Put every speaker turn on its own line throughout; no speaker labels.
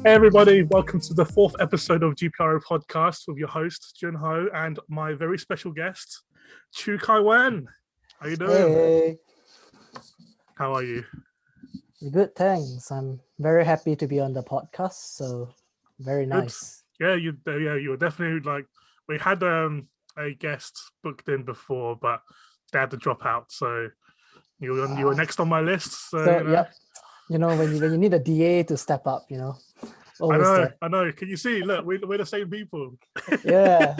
Hey everybody, welcome to the fourth episode of GPRO Podcast with your host, Jun Ho, and my very special guest, Chew Kai Wen. How you doing?
Hey,
How are you?
good, thanks. I'm very happy to be on the podcast, so very
Good.
nice.
Yeah, you were definitely like, we had a guest booked in before, but they had to drop out, so you were next on my list. So you know.
Yep, when you need a DA to step up, always there.
I know. Can you see? Look, we're the same people.
Yeah.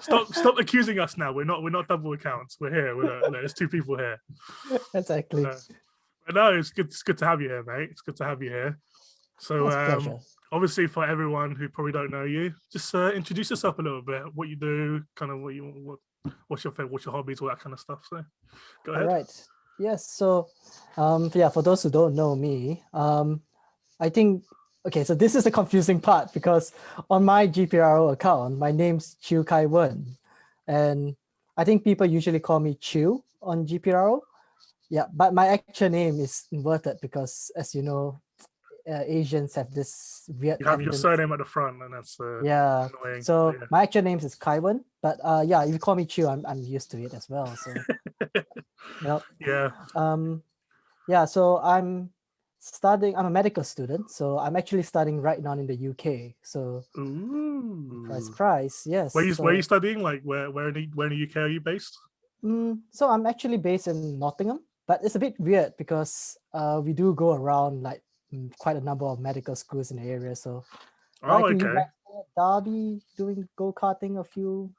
Stop accusing us now. We're not double accounts. We're here. There's two people here.
Exactly.
No, it's good to have you here, mate. It's good to have you here. So
pleasure.
Obviously for everyone who probably don't know you, just introduce yourself a little bit. What you do, kind of what's your hobbies, all that kind of stuff. So go ahead.
All right. Yes. So for those who don't know me, I think so this is the confusing part because on my GPRO account, my name's Chew Kai Wen. And I think people usually call me Chew on GPRO. Yeah, but my actual name is inverted because, as you know, Asians have this weird.
You have your surname at the front, and that's annoying.
So my actual name is Kai Wen, but if you call me Chew, I'm used to it as well. So So I'm a medical student, so I'm actually studying right now in the UK. So surprise, yes.
Where are you studying? Like where in the UK are you based?
So I'm actually based in Nottingham, but it's a bit weird because we do go around like quite a number of medical schools in the area. So Derby doing go-karting a few,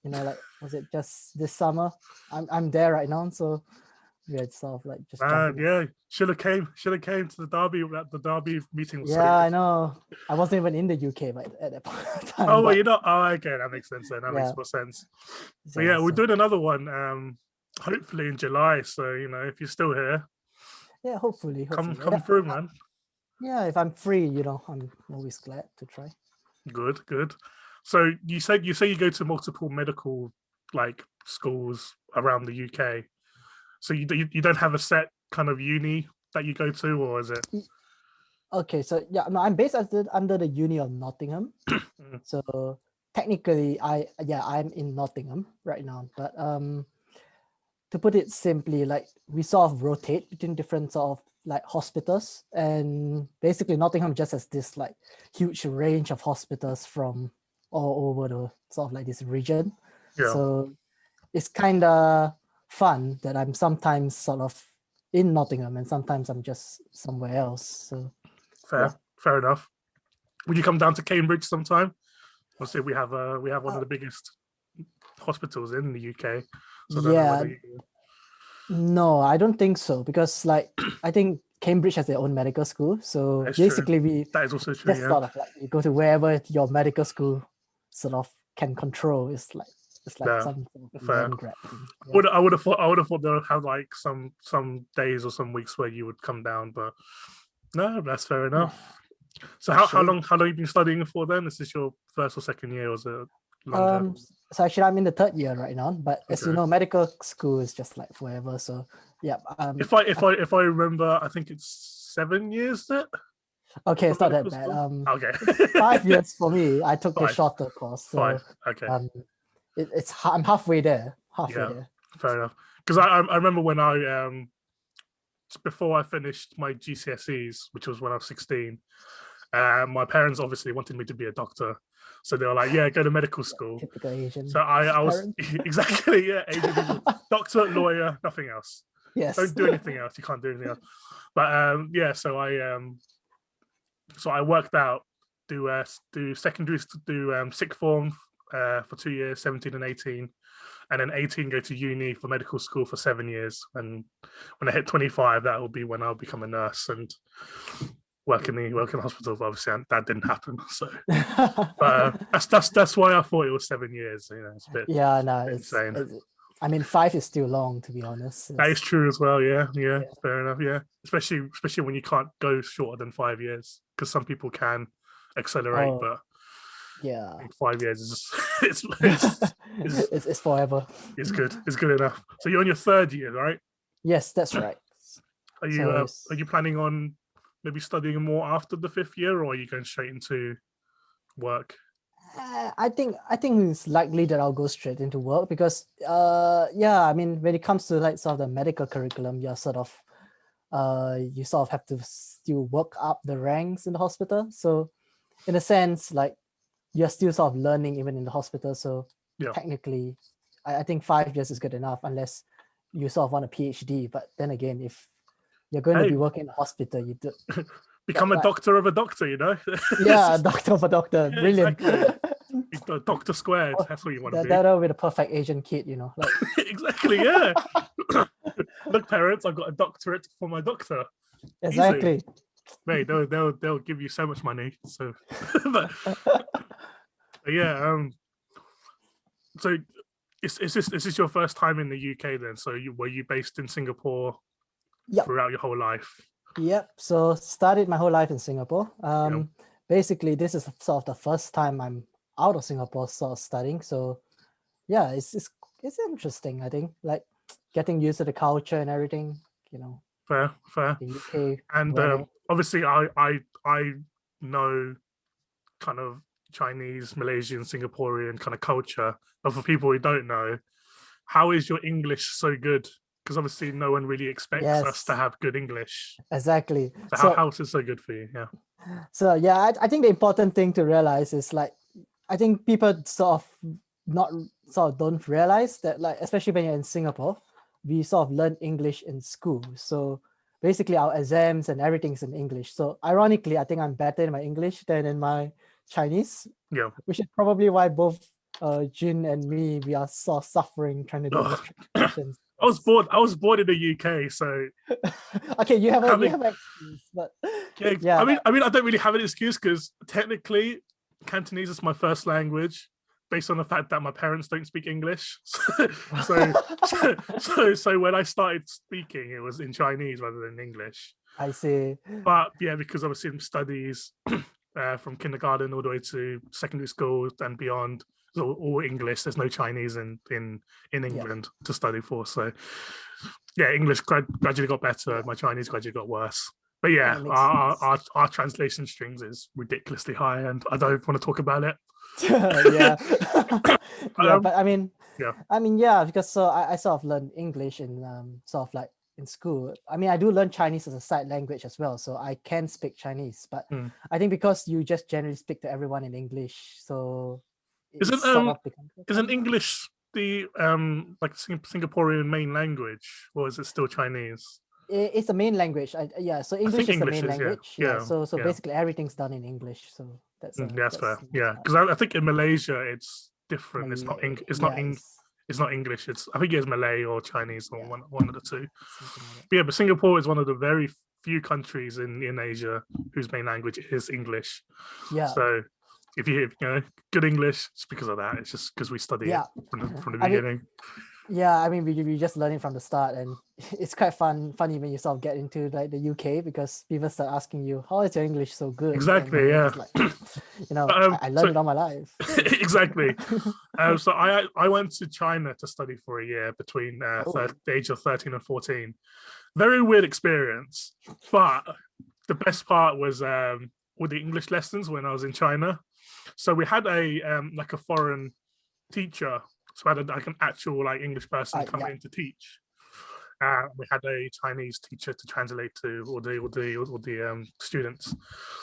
was it just this summer? I'm there right now, so it's sort of like just
should have came to the Derby meeting.
I know. I wasn't even in the UK at that point of time.
Oh, well, you're not. Oh, okay, that makes sense then. That makes more sense. So we're doing another one. Hopefully in July. So if you're still here,
hopefully.
Come through, man.
Yeah, if I'm free, I'm always glad to try.
Good. So you say you go to multiple medical schools around the UK. So you don't have a set kind of uni that you go to, or is it?
Okay, so I'm based under the Uni of Nottingham. So technically, I'm in Nottingham right now. But to put it simply, we sort of rotate between different sort of hospitals, and basically Nottingham just has this huge range of hospitals from all over the sort of this region.
Yeah.
So it's kind of fun that I'm sometimes sort of in Nottingham and sometimes I'm just somewhere else. So
fair enough. Would you come down to Cambridge sometime? Obviously, we have one of the biggest hospitals in the UK. So
no, I don't think so because I think Cambridge has their own medical school. So
that's
basically,
true. That is also true.
Sort of you go to wherever your medical school sort of can control. It's some land grab thing. Yeah.
I would have thought they would have some days or some weeks where you would come down, but no, that's fair enough. So how long have you been studying for then? Is this your first or second year, or is it longer?
So actually I'm in the third year right now, but as you know, medical school is just forever. So
if I remember, I think it's 7 years. Is it?
Okay, it's not that bad.
Okay.
5 years for me. I took the shorter course. So,
5. Okay.
I'm halfway there. There.
Fair enough. Because I remember when I before I finished my GCSEs, which was when I was 16, my parents obviously wanted me to be a doctor, so they were like, "Yeah, go to medical school."
Typical Asian.
So I was exactly Asian doctor, lawyer, nothing else.
Yes.
Don't do anything else. You can't do anything else. But so I worked out do secondary, do sixth form for 2 years, 17 and 18, and then 18 go to uni for medical school for 7 years. And when I hit 25, that will be when I'll become a nurse and work in the hospital. But obviously that didn't happen. So, but that's why I thought it was 7 years. It's a bit insane.
5 is still long, to be honest.
That is true as well. Yeah, fair enough. Yeah, especially when you can't go shorter than 5 years, because some people can accelerate, but 5 years is
it's forever.
It's good enough. So you're on your third year, right?
Yes, that's right.
Are you planning on maybe studying more after the 5th year, or are you going straight into work?
I think it's likely that I'll go straight into work because I mean, when it comes to like sort of the medical curriculum, you're sort of you sort of have to still work up the ranks in the hospital. So in a sense, like you're still sort of learning even in the hospital. So technically, I think 5 years is good enough unless you sort of want a PhD. But then again, if you're going to be working in the hospital, you do
become a doctor of a doctor, you know?
Yeah, a doctor of a doctor.
Yeah,
Brilliant.
Exactly. Doctor squared. That's what you want to be.
That'll be the perfect Asian kid, you know. Like
exactly, yeah. Look, parents, I've got a doctorate for my doctor.
exactly.
Easy. Mate, they'll give you so much money. So, but yeah. So, is this your first time in the UK then? So, were you based in Singapore throughout your whole life?
Yep. So started my whole life in Singapore. Basically, this is sort of the first time I'm out of Singapore sort of studying. So yeah, it's interesting, I think. Like getting used to the culture and everything, you know.
Fair.
The UK.
And obviously I know kind of Chinese, Malaysian, Singaporean kind of culture. But for people who don't know, how is your English so good? Because obviously no one really expects us to have good English.
Exactly.
So how is it so good for you? Yeah.
So yeah, I think the important thing to realize is like, I think people sort of don't realize that, like, especially when you're in Singapore, we sort of learn English in school. So basically our exams and everything's in English. So ironically, I think I'm better in my English than in my Chinese.
Yeah.
Which is probably why both Jun and me, we are sort of suffering trying to do these translations.
I was born in the UK, so
okay, you have an excuse, but
yeah. I mean, I don't really have an excuse because technically Cantonese is my first language, based on the fact that my parents don't speak English. So when I started speaking, it was in Chinese rather than English.
I see.
But yeah, because obviously in studies from kindergarten all the way to secondary school and beyond, it's all English. There's no Chinese in England to study for. So yeah, English gradually got better. My Chinese gradually got worse. But yeah, our translation strings is ridiculously high, and I don't want to talk about it.
But I mean, because I sort of learned English in sort of like in school. I mean, I do learn Chinese as a side language as well, so I can speak Chinese. But I think because you just generally speak to everyone in English, so
isn't English the like Singaporean main language, or is it still Chinese?
It's the main language. So English is the main language. So basically everything's done in English. So that's
fair. Yeah, because I think in Malaysia it's different. It's not English. I think it's Malay or Chinese or one of the two. But Singapore is one of the very few countries in Asia whose main language is English. Yeah. So if you know good English, it's because of that. It's just because we study it from the beginning.
I mean, we just learn it from the start, and it's quite funny when you sort of get into like the UK because people start asking you, "How is your English so good?"
Exactly, yeah.
Like, I learned it all my life.
Exactly. So I went to China to study for a year between the age of 13 and 14. Very weird experience, but the best part was with the English lessons when I was in China. So we had a like a foreign teacher. So I had like an actual like English person come in to teach. We had a Chinese teacher to translate to all the students.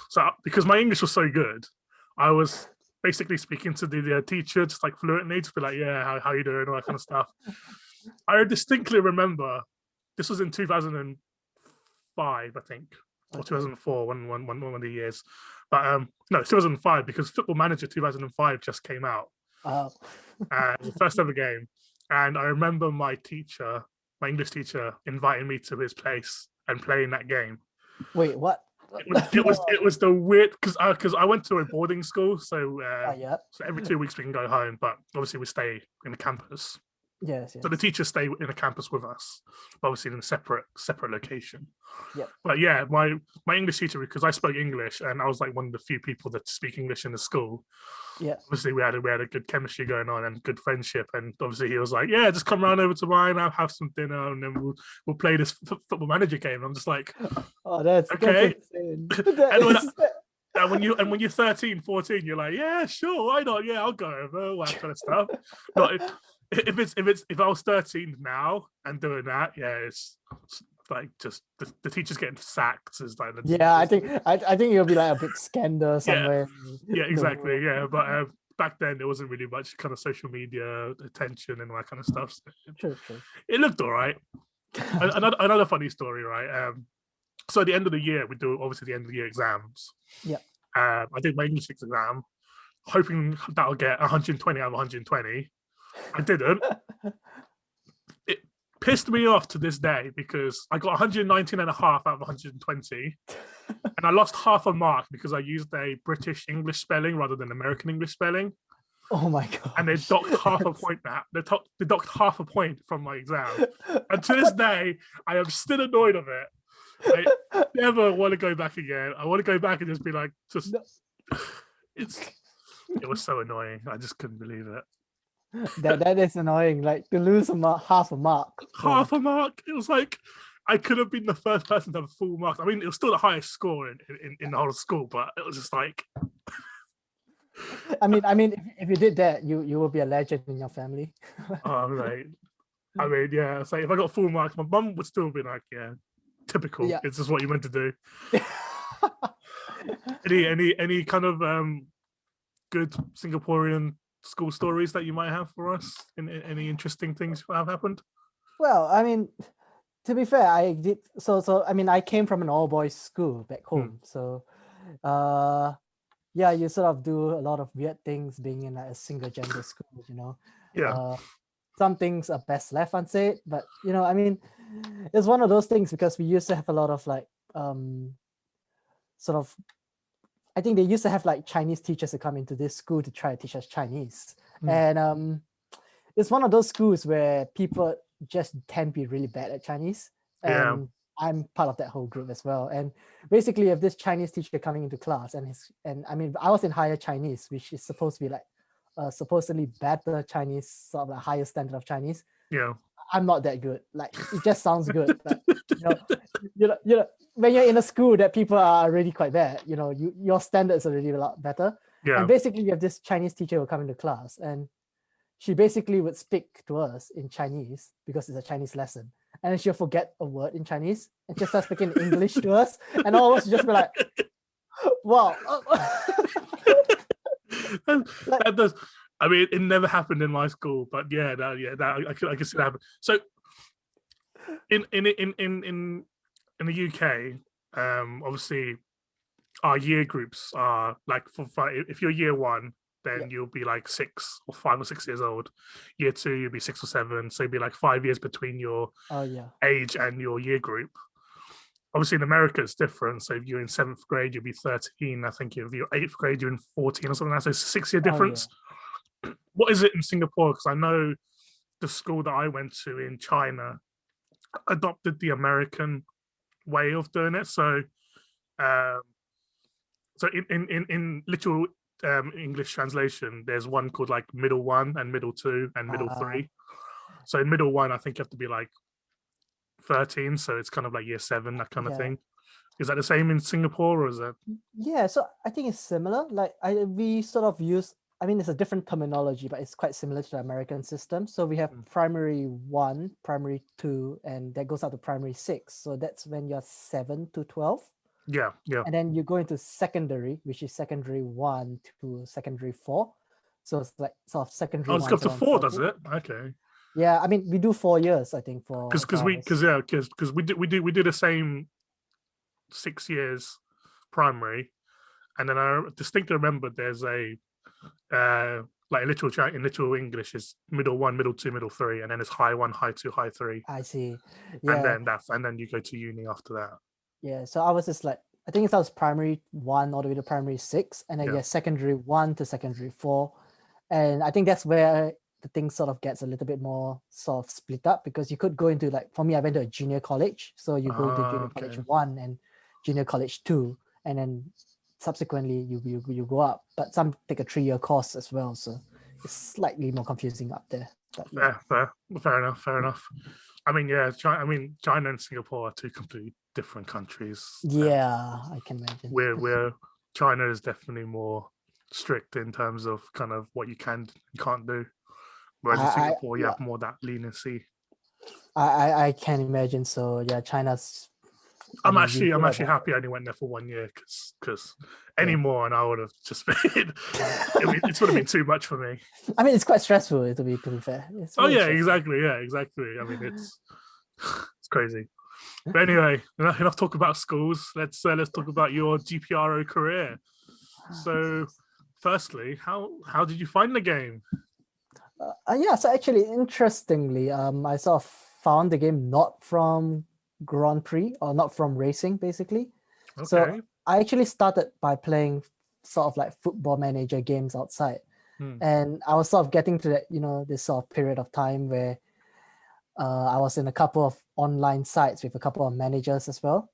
So because my English was so good, I was basically speaking to the teacher just like fluently, to be like, yeah, how you doing, all that kind of stuff. I distinctly remember this was in 2005, I think, or 2004, one of the years. But no, 2005 because Football Manager 2005 just came out. The first ever game, and I remember my English teacher, inviting me to his place and playing that game.
Wait, what?
It was the weird because I went to a boarding school, so so every 2 weeks we can go home, but obviously we stay in the campus.
Yes.
So the teachers stay in a campus with us, obviously in a separate location.
Yep.
But yeah, my English teacher, because I spoke English and I was like one of the few people that speak English in the school.
Yeah.
Obviously, we had a good chemistry going on and good friendship. And obviously, he was like, "Yeah, just come round over to mine. I'll have some dinner, and then we'll play this football manager game." I'm just like,
"Oh, that's
okay.
insane."
And when you're 13, 14, you're like, "Yeah, sure, why not? Yeah, I'll go over all that kind of stuff." Not if I was 13 now and doing that, yeah, it's like just the teacher's getting sacked is like
I think it'll be like a big scandal somewhere.
Yeah, exactly. Yeah, but back then there wasn't really much kind of social media attention and all that kind of stuff. So
True.
it looked all right. Another funny story, right? So at the end of the year, we do obviously the end of the year exams.
Yeah.
I did my English exam, hoping that I'll get 120 out of 120. I didn't. It pissed me off to this day because I got 119 and a half out of 120. And I lost half a mark because I used a British English spelling rather than American English spelling.
Oh my god!
And they docked half a point. They docked half a point from my exam. And to this day, I am still annoyed of it. I never want to go back again. I want to go back and just be like, it was so annoying. I just couldn't believe it.
That is annoying. Like to lose half a mark.
Half a mark. It was like I could have been the first person to have a full mark. I mean, it was still the highest score in the whole school, but it was just like.
I mean, if you did that, you will be a legend in your family.
Oh, right. I mean, yeah. So if I got full marks, my mum would still be like, "Yeah, typical. Yeah. It's just what you meant to do." any kind of good Singaporean school stories that you might have for us? Any interesting things have happened?
Well, I mean, to be fair, I did so. I mean, I came from an all boys school back home, so yeah, you sort of do a lot of weird things being in like a single gender school, you know.
Yeah.
Some things are best left unsaid, but you know, I mean, it's one of those things because we used to have a lot of like sort of. I think they used to have like Chinese teachers to come into this school to try to teach us Chinese, and it's one of those schools where people just tend to be really bad at Chinese, and I'm part of that whole group as well. And basically, you have this Chinese teacher coming into class, and I mean, I was in higher Chinese, which is supposed to be like supposedly better Chinese, sort of a higher standard of Chinese.
Yeah,
I'm not that good. Like it just sounds good, but you know, when you're in a school that people are already quite bad, you know, your standards are already a lot better.
Yeah.
And basically, you have this Chinese teacher who will come into class, and she basically would speak to us in Chinese because it's a Chinese lesson. And then she'll forget a word in Chinese and just start speaking English to us. And all of us just be like, wow.
That does. I mean, it never happened in my school, but yeah, I can see that happen. So in the UK, obviously our year groups are like if you're year one, then you'll be like 6 or 5 or 6 years old. Year 2, you'll be 6 or 7. So you'll be like 5 years between your age and your year group. Obviously in America, it's different. So if you're in 7th grade, you'll be 13. I think if you're 8th grade, you're in 14 or something like that. So it's a 6-year difference. What is it in Singapore? Because I know the school that I went to in China adopted the American way of doing it. So in literal English translation, there's one called like middle 1 and middle 2 and middle 3. So in middle 1, I think you have to be like 13, so it's kind of like year 7, that kind of thing. Is that the same in Singapore, or is that?
Yeah, so I think it's similar. Like we sort of use, I mean, it's a different terminology, but it's quite similar to the American system. So we have primary 1, primary 2, and that goes out to primary 6. So that's when you're 7 to 12.
Yeah.
And then you go into secondary, which is secondary 1 to secondary 4. So it's like sort of secondary.
Oh, it's up to 4, does it? Okay.
Yeah, I mean, we do 4 years, I think, for
because we do the same 6 years primary, and then I distinctly remember there's a like literal English is middle 1, middle 2, middle 3, and then it's high 1, high 2, high 3.
I see. Yeah.
And then you go to uni after that.
Yeah, so I was just like, I think it was primary 1 all the way to primary 6, and then secondary 1 to secondary 4, and I think that's where the thing sort of gets a little bit more sort of split up, because you could go into, like, for me, I went to a junior college, so you go into junior college 1 and junior college 2, and then subsequently you go up. But some take a 3-year course as well, so it's slightly more confusing up there. But yeah.
Fair enough. I mean, yeah, China and Singapore are two completely different countries.
Yeah, I can imagine.
Where China is definitely more strict in terms of kind of what you can and can't do, whereas in Singapore you have more that leniency.
I can imagine. So yeah, China's.
I'm actually happy I only went there for 1 year, because any more and I would have just been it would have been too much for me.
I mean, it's quite stressful, to be fair.
Exactly. I mean, it's crazy. But anyway, enough talk about schools. Let's talk about your GPRO career. So, firstly, how did you find the game?
So actually, interestingly, I sort of found the game not from Grand Prix, or not from racing, basically.
Okay.
So I actually started by playing sort of like football manager games outside. And I was sort of getting to that, this sort of period of time where I was in a couple of online sites with a couple of managers as well.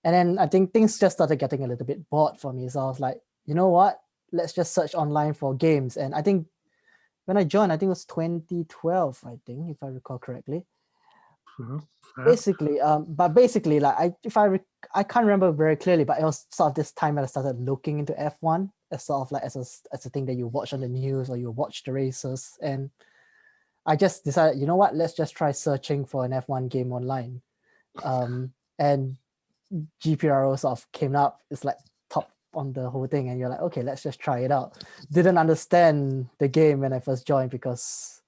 And then I think things just started getting a little bit bored for me. So I was like, you know what? Let's just search online for games. And I think when I joined, I think it was 2012, I think, if I recall correctly. Basically, like I can't remember very clearly, but it was sort of this time that I started looking into F1 as sort of like as a thing that you watch on the news or you watch the races, and I just decided, you know what, let's just try searching for an F1 game online, and GPRO sort of came up. It's like top on the whole thing, and you're like, okay, let's just try it out. Didn't understand the game when I first joined because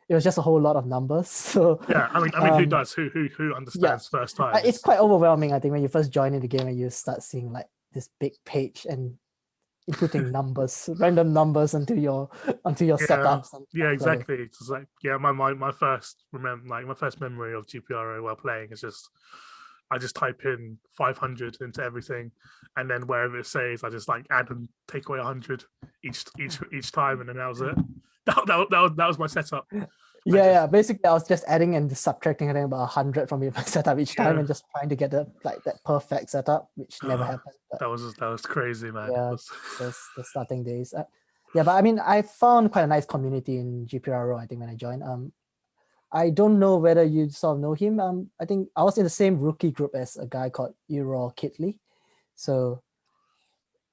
it was just a whole lot of numbers. So
yeah, I mean, who does? Who understands first time?
It's quite overwhelming, I think, when you first join in the game and you start seeing like this big page and inputting numbers, random numbers onto your setups.
Yeah, exactly. It's like my first memory of GPRO while playing is just I just type in 500 into everything, and then wherever it says, I just like add and take away 100 each time, and then that was it. That was my setup.
Basically, I was just adding and subtracting, I think, about 100 from your setup each time, and just trying to get that perfect setup, which never happened. But
that was crazy, man.
Yeah, the starting days. But I mean, I found quite a nice community in GPRO, I think, when I joined. I don't know whether you sort of know him. I think I was in the same rookie group as a guy called Euro Kitley. So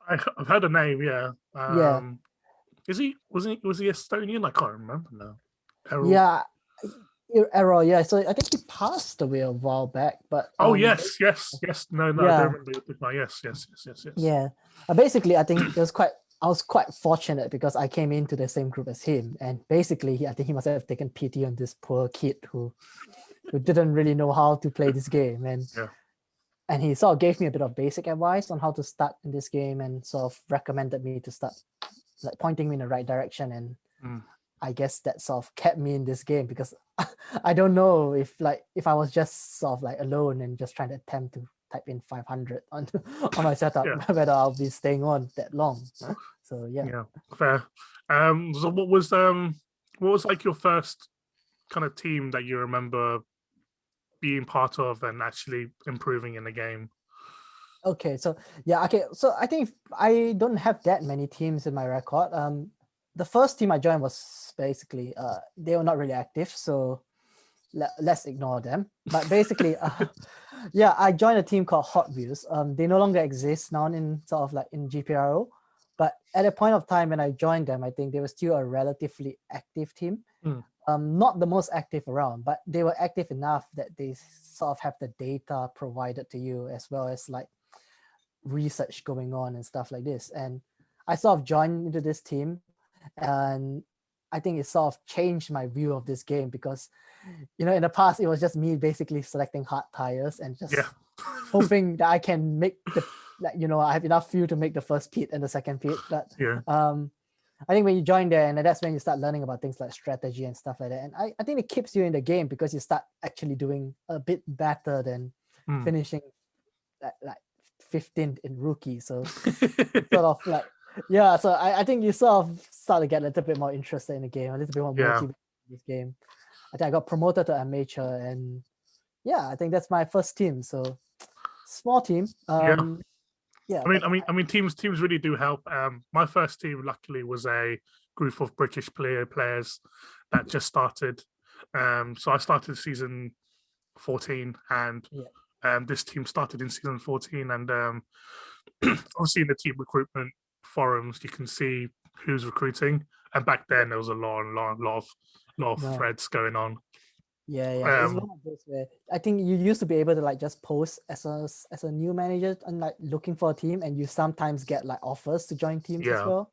I've heard the name, yeah. Was he Estonian? I can't remember now.
Errol. Yeah. So I think he passed away a while back. But
yes. No, I don't remember. Yes.
Yeah. Basically, I think I was quite fortunate because I came into the same group as him, and basically, I think he must have taken pity on this poor kid who didn't really know how to play this game, and he sort of gave me a bit of basic advice on how to start in this game, and sort of recommended me to start, like pointing me in the right direction, and I guess that sort of kept me in this game, because I don't know if I was just sort of like alone and just trying to attempt to type in 500 on my setup, whether I'll be staying on that long. So yeah,
fair. So what was like your first kind of team that you remember being part of and actually improving in the game?
Okay, so I think I don't have that many teams in my record. The first team I joined was basically they were not really active, so let's ignore them. But basically, I joined a team called Hobbies. They no longer exist now in sort of like in GPRO, but at a point of time when I joined them, I think they were still a relatively active team. Not the most active around, but they were active enough that they sort of have the data provided to you, as well as like research going on and stuff like this. And I sort of joined into this team, and I think it sort of changed my view of this game, because in the past it was just me basically selecting hard tires and just hoping that I can make I have enough fuel to make the first pit and the second pit. But I think when you join there, and that's when you start learning about things like strategy and stuff like that, and I think it keeps you in the game, because you start actually doing a bit better than finishing like 15th in rookie. So sort of like Yeah, so I think you sort of start to get a little bit more interested in the game, a little bit more
Yeah.
motivated in this game. I think I got promoted to amateur, and yeah, I think that's my first team. So small team. Yeah.
I mean, teams really do help. My first team, luckily, was a group of British players that just started. So I started season 14, and
Yeah.
this team started in season 14. And obviously, in the team recruitment forums, you can see who's recruiting. And back then, there was a lot of
No.
threads going on.
Yeah. It's one of those where I think you used to be able to like just post as a new manager and like looking for a team, and you sometimes get like offers to join teams as
Yeah.
well.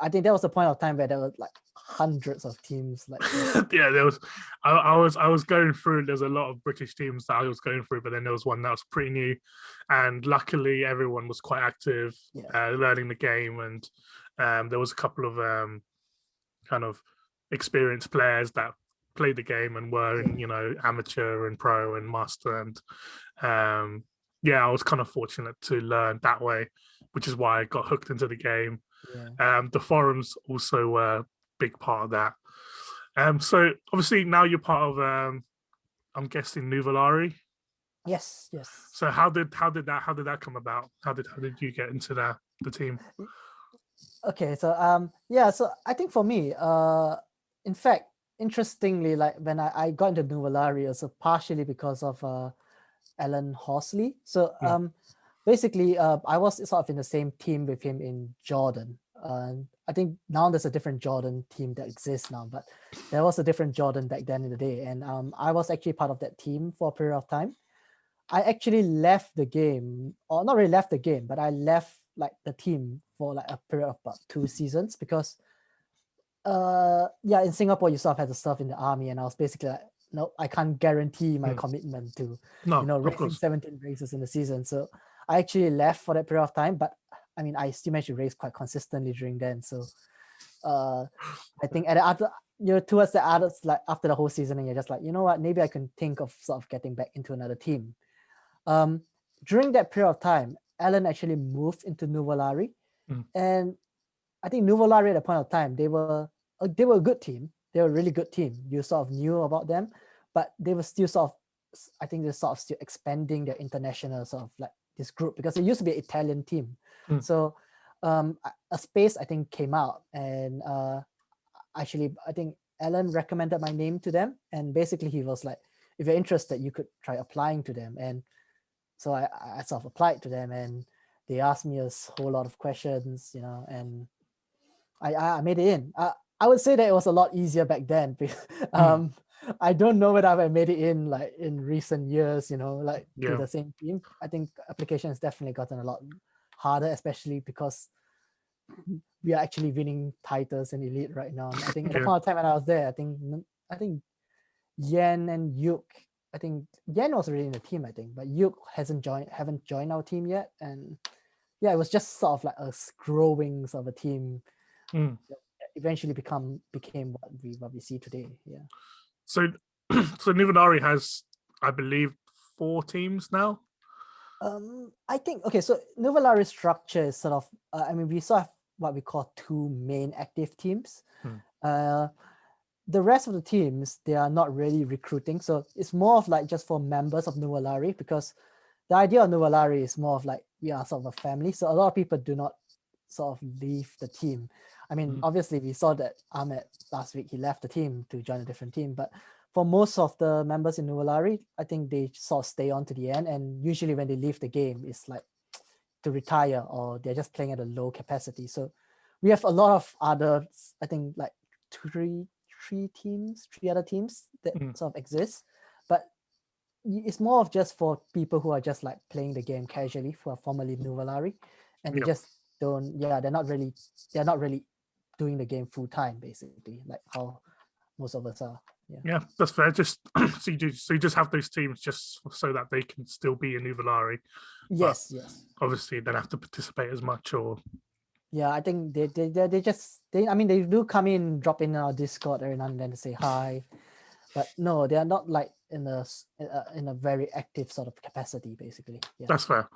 I think that was the point of time where there were like hundreds of teams. Like
yeah, there was. I was going through. There's a lot of British teams that I was going through, but then there was one that was pretty new, and luckily everyone was quite active, learning the game, and there was a couple of kind of experienced players that played the game and were in amateur and pro and master, and I was kind of fortunate to learn that way, which is why I got hooked into the game. The forums also were a big part of that. So obviously now you're part of I'm guessing Nuvolari.
Yes.
So how did that come about? How did you get into the team?
Okay, so so I think for me, in fact, interestingly, like when I got into Nuvolari, also partially because of Alan Horsley. So basically, I was sort of in the same team with him in Jordan. I think now there's a different Jordan team that exists now, but there was a different Jordan back then in the day, and I was actually part of that team for a period of time. I actually left the game, or not really left the game, but I left like the team for like a period of about 2 seasons because in Singapore you sort of had to serve in the army, and I was basically like, no, I can't guarantee my commitment to racing 17 races in the season. So I actually left for that period of time, but I mean I still managed to race quite consistently during then. So I think at the other, towards the others, like after the whole season, and you're just like, you know what, maybe I can think of sort of getting back into another team. During that period of time, Alan actually moved into Nuvolari, and I think Nuvolari at the point of time, they were a good team. They were a really good team. You sort of knew about them, but they were still sort of, I think they're sort of still expanding their international sort of like this group, because it used to be an Italian team. So a space I think came out, and actually I think Alan recommended my name to them, and basically he was like, if you're interested, you could try applying to them. And so I sort of applied to them, and they asked me a whole lot of questions, and I made it in. I would say that it was a lot easier back then. I don't know whether I made it in like in recent years, to the same team. I think application has definitely gotten a lot harder, especially because we are actually winning titles in Elite right now. I think at the point of time when I was there, I think Yen and Yuk, I think Yen was already in the team, I think, but Yuk haven't joined our team yet. And it was just sort of like a growing sort of a team that eventually became what we see today. Yeah.
So Nuvolari has, I believe, 4 teams now.
I think so Nuvolari's structure is sort of we sort of what we call 2 main active teams. The rest of the teams, they are not really recruiting, so it's more of like just for members of Nuvolari, because the idea of Nuvolari is more of like we are sort of a family, so a lot of people do not sort of leave the team. I mean, obviously we saw that Ahmed last week, he left the team to join a different team, but for most of the members in Nuvolari, I think they sort of stay on to the end, and usually when they leave the game, it's like to retire, or they're just playing at a low capacity. So we have a lot of other, I think like three other teams that sort of exist, but it's more of just for people who are just like playing the game casually, who are formerly Nuvolari, and they just don't, they're not really doing the game full time, basically, like how most of us are.
Yeah, that's fair. Just so you just have those teams just so that they can still be in Nuvolari.
Yes.
Obviously, they don't have to participate as much, or
I think they do come in, drop in our Discord every now and then to say hi, but no, they are not like in a very active sort of capacity, basically. Yeah.
That's fair.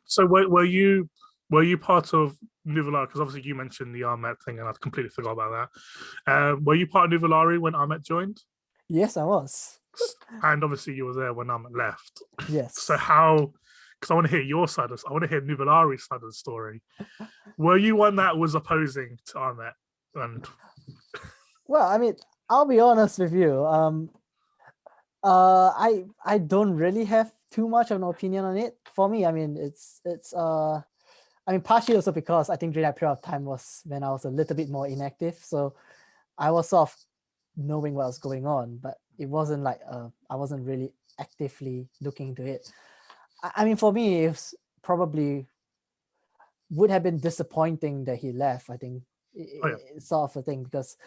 So were you were you part of Nuvolari? Because obviously you mentioned the Ahmet thing, and I completely forgot about that. Were you part of Nuvolari when Ahmet joined?
Yes, I was.
And obviously you were there when Ahmet left. So
Yes.
how? Because I want to hear your side of. I want to hear Nuvolari's side of the story. Were you one that was opposing to Ahmet? And
Well, I mean, I'll be honest with you. I don't really have too much of an opinion on it. For me, I mean, I mean, partially also because I think during that period of time was when I was a little bit more inactive. So I was sort of knowing what was going on, but it wasn't like I wasn't really actively looking into it. I mean, for me, it's probably would have been disappointing that he left. I think it's sort of a thing because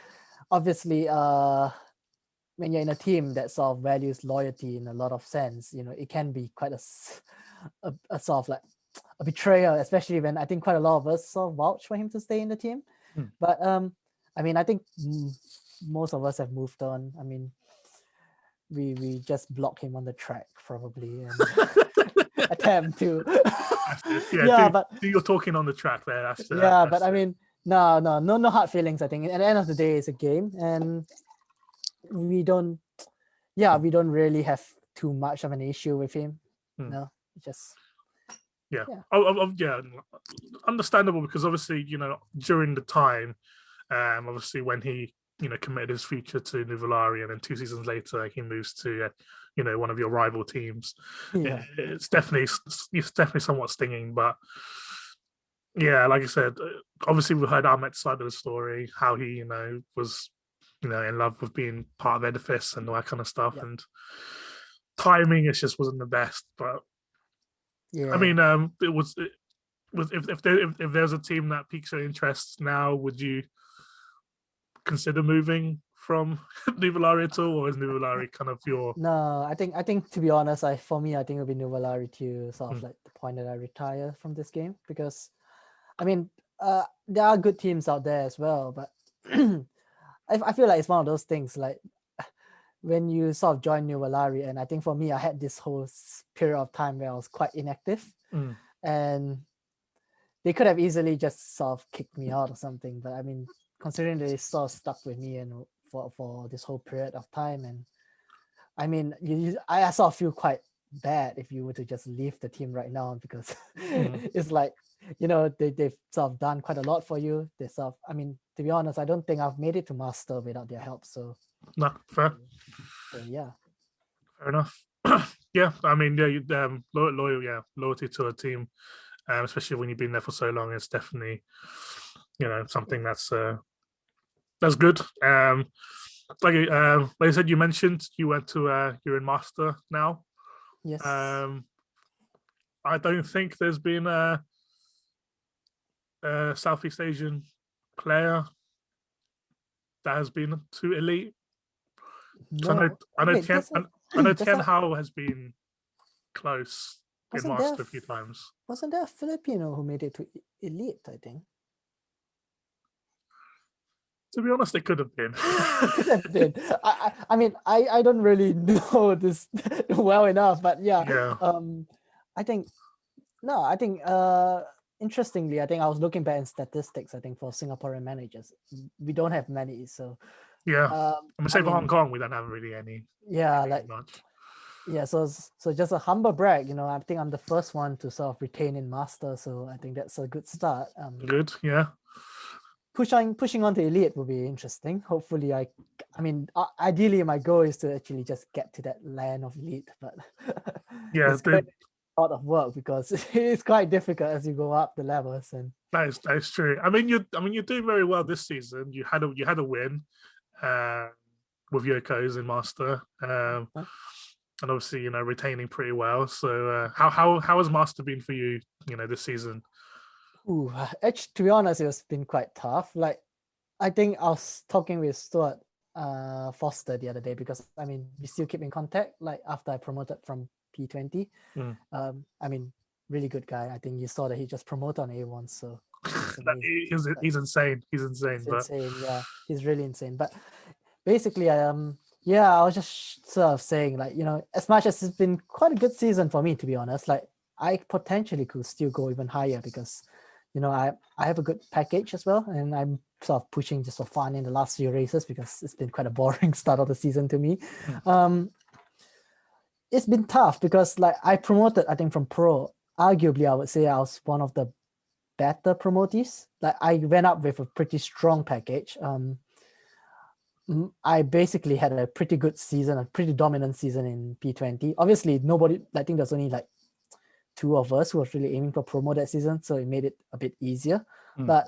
obviously, when you're in a team that sort of values loyalty in a lot of sense, it can be quite a sort of like a betrayal, especially when I think quite a lot of us sort of vouch for him to stay in the team. But I mean, I think most of us have moved on. I mean, we just block him on the track probably and attempt to.
but you're talking on the track there.
But I mean, no hard feelings. I think at the end of the day, it's a game, and we don't really have too much of an issue with him. No, just.
Yeah. Understandable, because obviously, during the time, obviously when he, committed his future to Nuvolari, and then 2 seasons later he moves to, one of your rival teams.
Yeah.
It's definitely somewhat stinging, but yeah, like I said, obviously we heard Ahmet's side of the story, how he, was, in love with being part of Edifice and all that kind of stuff, and timing, it just wasn't the best, but. Yeah. I mean, if there's a team that piques your interest now, would you consider moving from Nuvolari at all, or is Nuvolari kind of your?
No, I think to be honest, for me, I think it'll be Nuvolari to sort of like the point that I retire from this game, because, I mean, there are good teams out there as well, but I feel like it's one of those things like. When you sort of join Nuvolari, and I think for me, I had this whole period of time where I was quite inactive, and they could have easily just sort of kicked me out or something. But I mean, considering they sort of stuck with me and for this whole period of time, and I mean, I sort of feel quite bad if you were to just leave the team right now, because it's like, they've sort of done quite a lot for you. They sort of, I mean, to be honest, I don't think I've made it to master without their help. So.
No, fair.
So, yeah.
Fair enough. Yeah, I mean, loyalty to a team, especially when you've been there for so long, is definitely, something that's good. Like I said, you mentioned you went to you're in master now.
Yes.
I don't think there's been a Southeast Asian player that has been to elite.
No.
I know Tian Hao has been close in master a few times.
Wasn't there a Filipino who made it to elite, I think?
To be honest, it could have been.
Could have been. I mean, I don't really know this well enough, but yeah. I think interestingly, I think I was looking back in statistics, I think for Singaporean managers, we don't have many, so
yeah. I'm saying for Hong Kong, we don't have really any.
Yeah, much. Yeah, so just a humble brag, I think I'm the first one to sort of retain in master, so I think that's a good start.
Good, yeah.
Pushing on to elite will be interesting. Hopefully, I mean, ideally, my goal is to actually just get to that land of elite, but
yeah,
it's a lot of work because it's quite difficult as you go up the levels. And
that is true. I mean, you're doing very well this season. You had a win with Yoko's in master, and obviously retaining pretty well. So how has master been for you? This season.
Ooh, actually, to be honest, it's been quite tough. Like, I think I was talking with Stuart Foster the other day, because I mean, we still keep in contact. Like after I promoted from P20, I mean, really good guy. I think you saw that he just promoted on A1, so
he's insane. He's insane.
Yeah, he's really insane. But basically, I was just sort of saying, like, as much as it's been quite a good season for me, to be honest, like I potentially could still go even higher, because I have a good package as well, and I'm sort of pushing just for fun in the last few races because it's been quite a boring start of the season to me. It's been tough because like I promoted, I think from pro, arguably I would say I was one of the better promotees. Like I went up with a pretty strong package. I basically had a pretty good season, a pretty dominant season in P20. Obviously, I think there's only like 2 of us who was really aiming for promo that season, so it made it a bit easier. But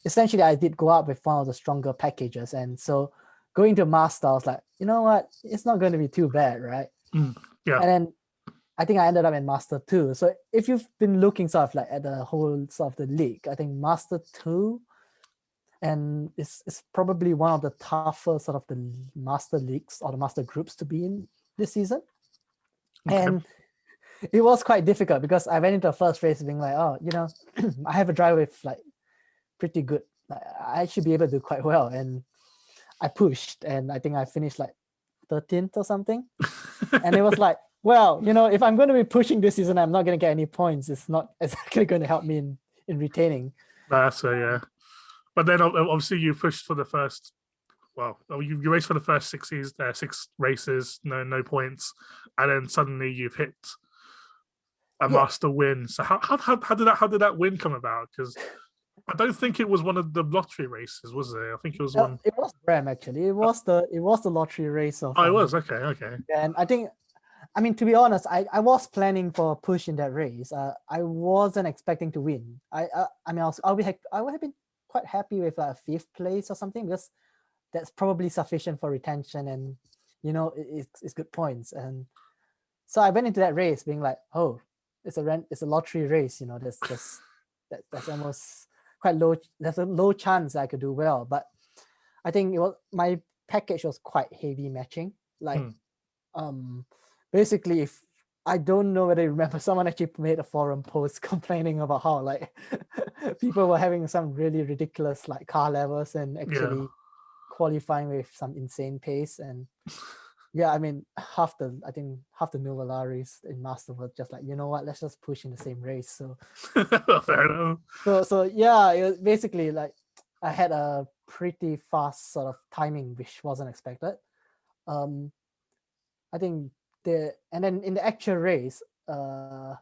essentially, I did go up with one of the stronger packages, and so going to Master, I was like, you know what, it's not going to be too bad, right?
Yeah.
And then I think I ended up in Master 2. So if you've been looking sort of like at the whole sort of the league, I think Master 2 and it's probably one of the tougher sort of the master leagues or the master groups to be in this season. Okay. And it was quite difficult because I went into the first race being like, oh, I have a drive with like pretty good. I should be able to do quite well. And I pushed and I think I finished like 13th or something. And it was like, well, if I'm going to be pushing this season, I'm not going to get any points. It's not exactly going to help me in retaining.
That's yeah. But then obviously you pushed for the first, you raced for the first 6 races, no points, and then suddenly you've hit a master win. So how did that win come about? Because I don't think it was one of the lottery races, was it? I think it was one.
It was Bram actually. It was the lottery race of.
Oh, it was okay.
And I think, I mean, to be honest, I was planning for a push in that race. I wasn't expecting to win. I would have been quite happy with a 5th place or something because that's probably sufficient for retention and it's good points. And so I went into that race being like, oh, it's a lottery race, that's almost quite low. There's a low chance I could do well, but I think my package was quite heavy matching. Like basically, if I don't know whether you remember, someone actually made a forum post complaining about how like people were having some really ridiculous like car levels and actually qualifying with some insane pace. And I mean, half the Nuvallaris in Master were just like, you know what, let's just push in the same race. So
fair enough.
So yeah, it was basically like I had a pretty fast sort of timing, which wasn't expected. I think and then in the actual race, I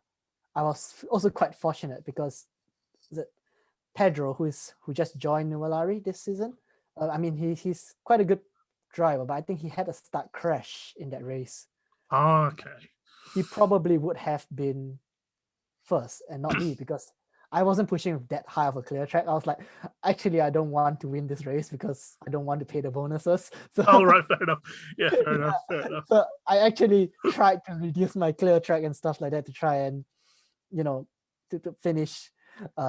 was also quite fortunate because Pedro, who just joined Nuvallari this season. I mean, he's quite a good driver, but I think he had a start crash in that race.
Oh, okay.
He probably would have been first and not me because I wasn't pushing that high of a clear track. I was like, actually, I don't want to win this race because I don't want to pay the bonuses. So,
right, fair enough. Yeah, fair enough.
So I actually tried to reduce my clear track and stuff like that to try and, to finish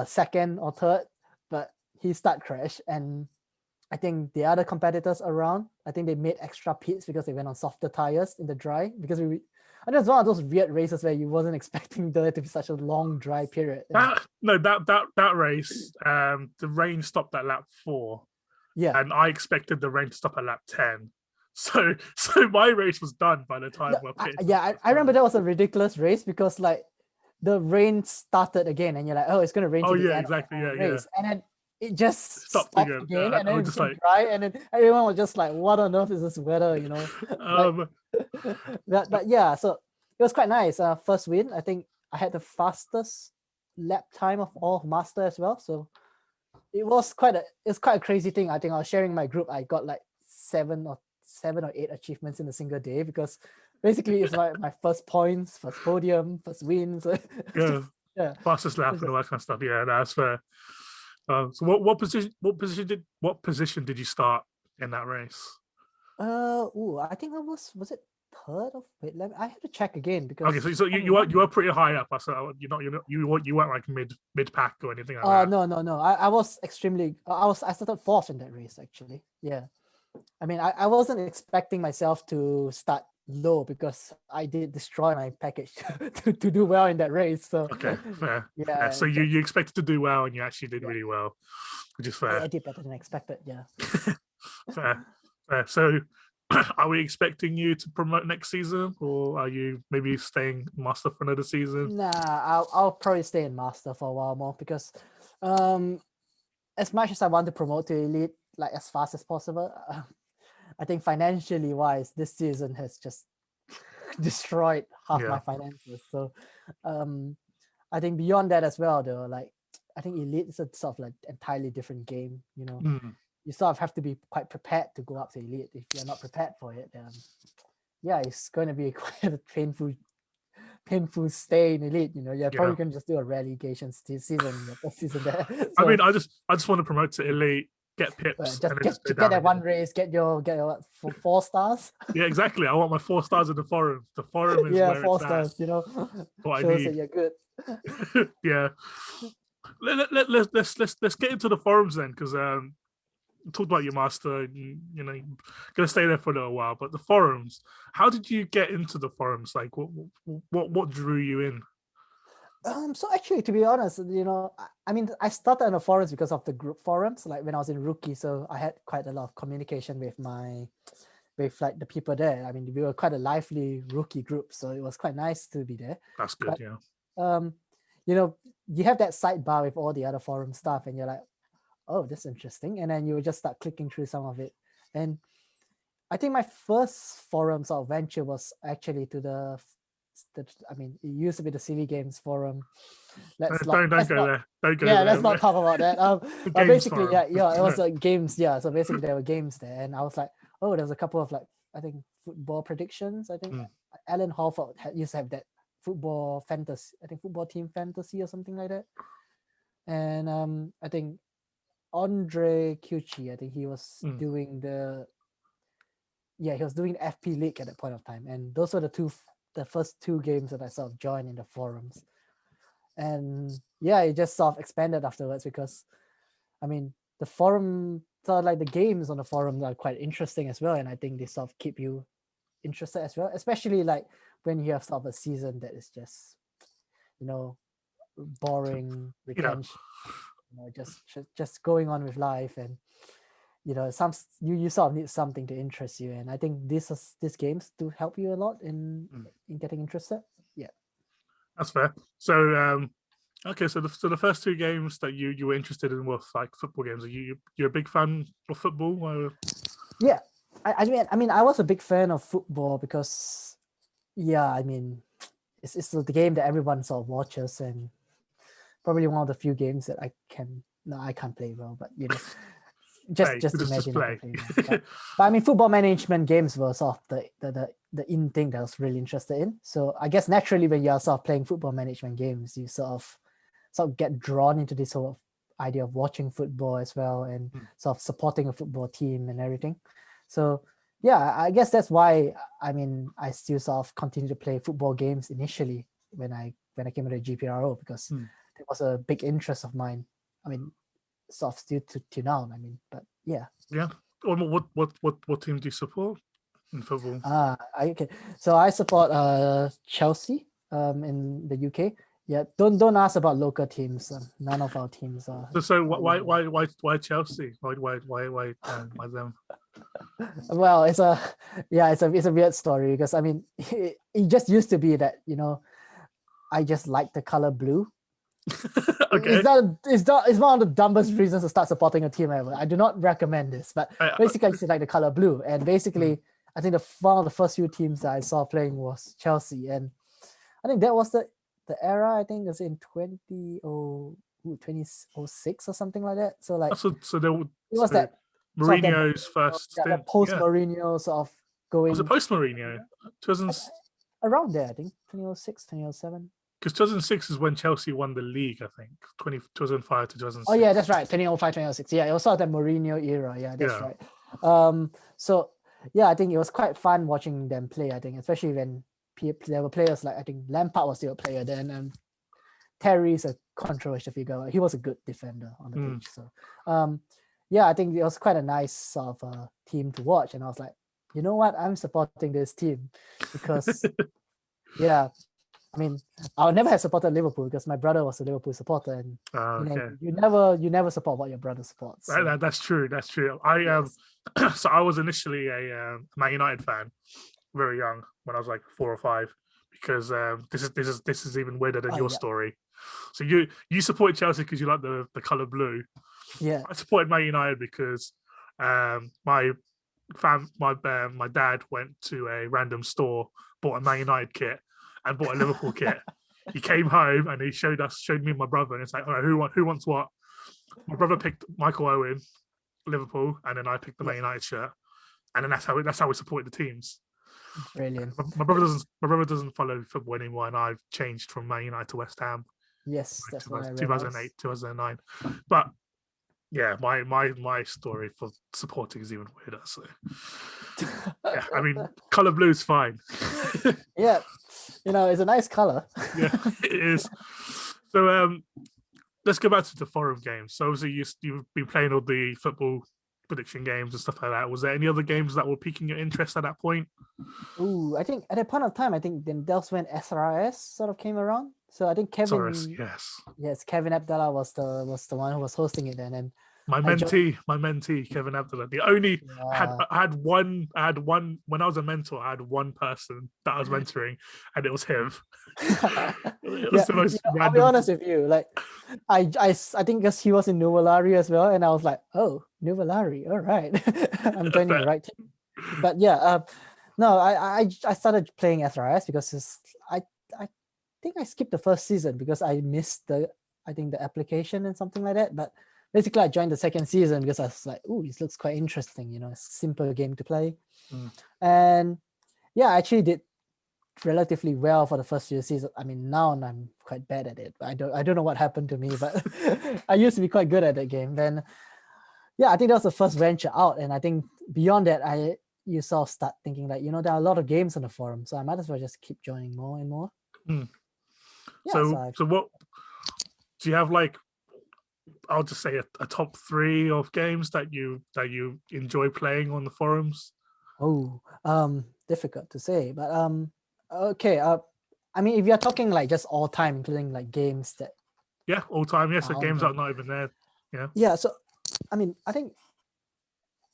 second or third. But he start crash, and I think the other competitors around, I think they made extra pits because they went on softer tires in the dry because and it's one of those weird races where you wasn't expecting there to be such a long dry period.
That race, the rain stopped at lap 4.
Yeah.
And I expected the rain to stop at lap 10. So my race was done by the time
I remember that was a ridiculous race because like the rain started again and you're like, oh, it's gonna rain to the end
exactly.
of the race. And then it just stopped again and then it
just
became dry, and then everyone was just like, what on earth is this weather, but yeah, so it was quite nice. First win. I think I had the fastest lap time of all master as well, so it was quite a crazy thing. I think I was sharing my group, I got like 7 or 8 achievements in a single day because basically it's like my first points, first podium, first win. So
fastest lap and all that kind of stuff. Yeah, that's fair. So what position did you start in that race?
I think I was it third or I had to check again because
okay, so you are pretty high up. So you weren't like mid pack or anything like that.
No. I was extremely. I started 4th in that race actually. Yeah, I mean I wasn't expecting myself to start low because I did destroy my package to do well in that race. So
okay, fair.
Yeah.
So you expected to do well and you actually did really well, which is fair.
I did better than expected. Yeah.
fair. So are we expecting you to promote next season, or are you maybe staying master for another season?
Nah, I'll probably stay in master for a while more because, as much as I want to promote to elite like as fast as possible, I think financially wise, this season has just destroyed half my finances. So, I think beyond that as well, though, like I think elite is a sort of like entirely different game. You know, you sort of have to be quite prepared to go up to elite. If you're not prepared for it, then yeah, it's going to be quite a painful stay in elite. You know, you're probably going to just do a relegation season, your first season there. So,
I mean, I just want to promote to elite, get pips,
just get that one race, get your 4 stars.
Yeah, exactly. I want my 4 stars in the forum. The forum is where
4
it's
stars.
at.
You know,
What
shows
I need.
that you're good.
Yeah. Let's get into the forums then, because talked about your master. You know, you're gonna stay there for a little while. But the forums, how did you get into the forums? Like, what drew you in?
So actually, to be honest, you know, I mean, I started on the forums because of the group forums. Like when I was in rookie, so I had quite a lot of communication with like the people there. I mean, we were quite a lively rookie group, so it was quite nice to be there.
That's good,
but,
yeah.
You know, you have that sidebar with all the other forum stuff, and you're like, oh, this is interesting, and then you just start clicking through some of it. And I think my first forum sort of venture was actually to the I mean, it used to be the Silly Games forum.
Don't go there. Don't go there.
Let's not talk about that. But basically,
forum.
it was games. Yeah, so basically there were games there, and I was like, oh, there's a couple of like I think football predictions. I think Alan Halford used to have that football fantasy. I think football team fantasy or something like that. And I think Andre Cucci, I think he was doing he was doing FP League at that point of time, and those were the first 2 games that I sort of joined in the forums. And yeah, it just sort of expanded afterwards because, I mean, the forum, sort of like the games on the forum are quite interesting as well, and I think they sort of keep you interested as well, especially like when you have sort of a season that is just, you know, boring retention, you know, just going on with life, and you know, you sort of need something to interest you, and I think these games do help you a lot in getting interested. Yeah,
that's fair. So okay, so the first 2 games that you were interested in were like football games. Are you're a big fan of football?
Yeah, I mean I was a big fan of football because I mean it's the game that everyone sort of watches, and probably one of the few games that I can't play well, but you know. Just imagine
play.
But I mean, football management games were sort of the in thing that I was really interested in. So I guess naturally, when you're sort of playing football management games, you sort of get drawn into this sort of idea of watching football as well, and sort of supporting a football team and everything. So yeah, I guess that's why I mean I still sort of continue to play football games initially when I came to the GPRO, because it was a big interest of mine. I mean, sort of still to now. I mean, but yeah.
Yeah. What team do you support in football?
Okay. So I support Chelsea in the UK. Yeah, don't ask about local teams. None of our teams are.
So why Chelsea? Why them?
Well, it's a weird story because I mean it just used to be that, you know, I just like the color blue.
Okay.
It's one of the dumbest reasons to start supporting a team ever. I do not recommend this, but basically I just like the color blue. And basically I think one of the first few teams that I saw playing was Chelsea, and I think that was the era. I think it was in 2006 or something like that. So like that
Mourinho's first
that post Mourinho sort of going.
Was it post Mourinho?
Around there, I think 2006, 2007.
Because 2006 is when Chelsea won the league, I think. 2005 to 2006.
Oh yeah, that's right. 2005, 2006. Yeah, it was sort of the Mourinho era. Yeah, that's right. So yeah, I think it was quite fun watching them play. I think, especially when there were players like, I think Lampard was still a player then, and Terry's a controversial figure. He was a good defender on the pitch. So yeah, I think it was quite a nice sort of team to watch, and I was like, you know what, I'm supporting this team because yeah. I mean, I would never have supported Liverpool because my brother was a Liverpool supporter, and
Okay.
you never support what your brother supports. So.
That's true. That's true. I so I was initially a Man United fan, very young, when I was like 4 or 5, because this is even weirder than your story. So you supported Chelsea because you like the color blue.
Yeah.
I supported Man United because my dad went to a random store, bought a Man United kit, and bought a Liverpool kit. He came home and he showed me and my brother, and it's like, all right, who wants what? My brother picked Michael Owen, Liverpool, and then I picked the Man United shirt, and then that's how we supported the teams.
Brilliant.
My brother doesn't follow football anymore, and I've changed from Man United to West Ham.
Yes, that's what I
2008, 2009. But yeah, my story for supporting is even weirder. So yeah, I mean, color blue is fine.
Yeah, it's a nice color.
Yeah, it is. So let's go back to the forum games. So obviously you've been playing all the football prediction games and stuff like that. Was there any other games that were piquing your interest at that point?
Ooh, I think at that point of time, then that's when SRS sort of came around. So I think Kevin, Kevin Abdallah was the one who was hosting it then, and
my mentee, Kevin Abdullah. The only I had one when I was a mentor. I had one person that I was mentoring, and it was him. It was the most random.
I'll be honest with you, like I think because he was in Nuvolari as well, and I was like, oh, Nuvolari, all right, I'm joining the right team. But yeah, no, I started playing SRS because I think I skipped the first season because I missed the application and something like that. But basically, I joined the second season because I was like, "Ooh, this looks quite interesting." A simple game to play, and yeah, I actually did relatively well for the first few seasons. I mean, now I'm quite bad at it. I don't know what happened to me, but I used to be quite good at that game. Then, yeah, I think that was the first venture out, and I think beyond that, you sort of start thinking like, there are a lot of games on the forum, so I might as well just keep joining more and more.
Yeah, so what do you have, like, I'll just say a top 3 of games that you enjoy playing on the forums?
Oh, difficult to say, but okay. I mean, if you're talking like just all time, including like games that.
Yeah, all time. Yeah, so games that are not even there. Yeah.
Yeah. So, I mean, I think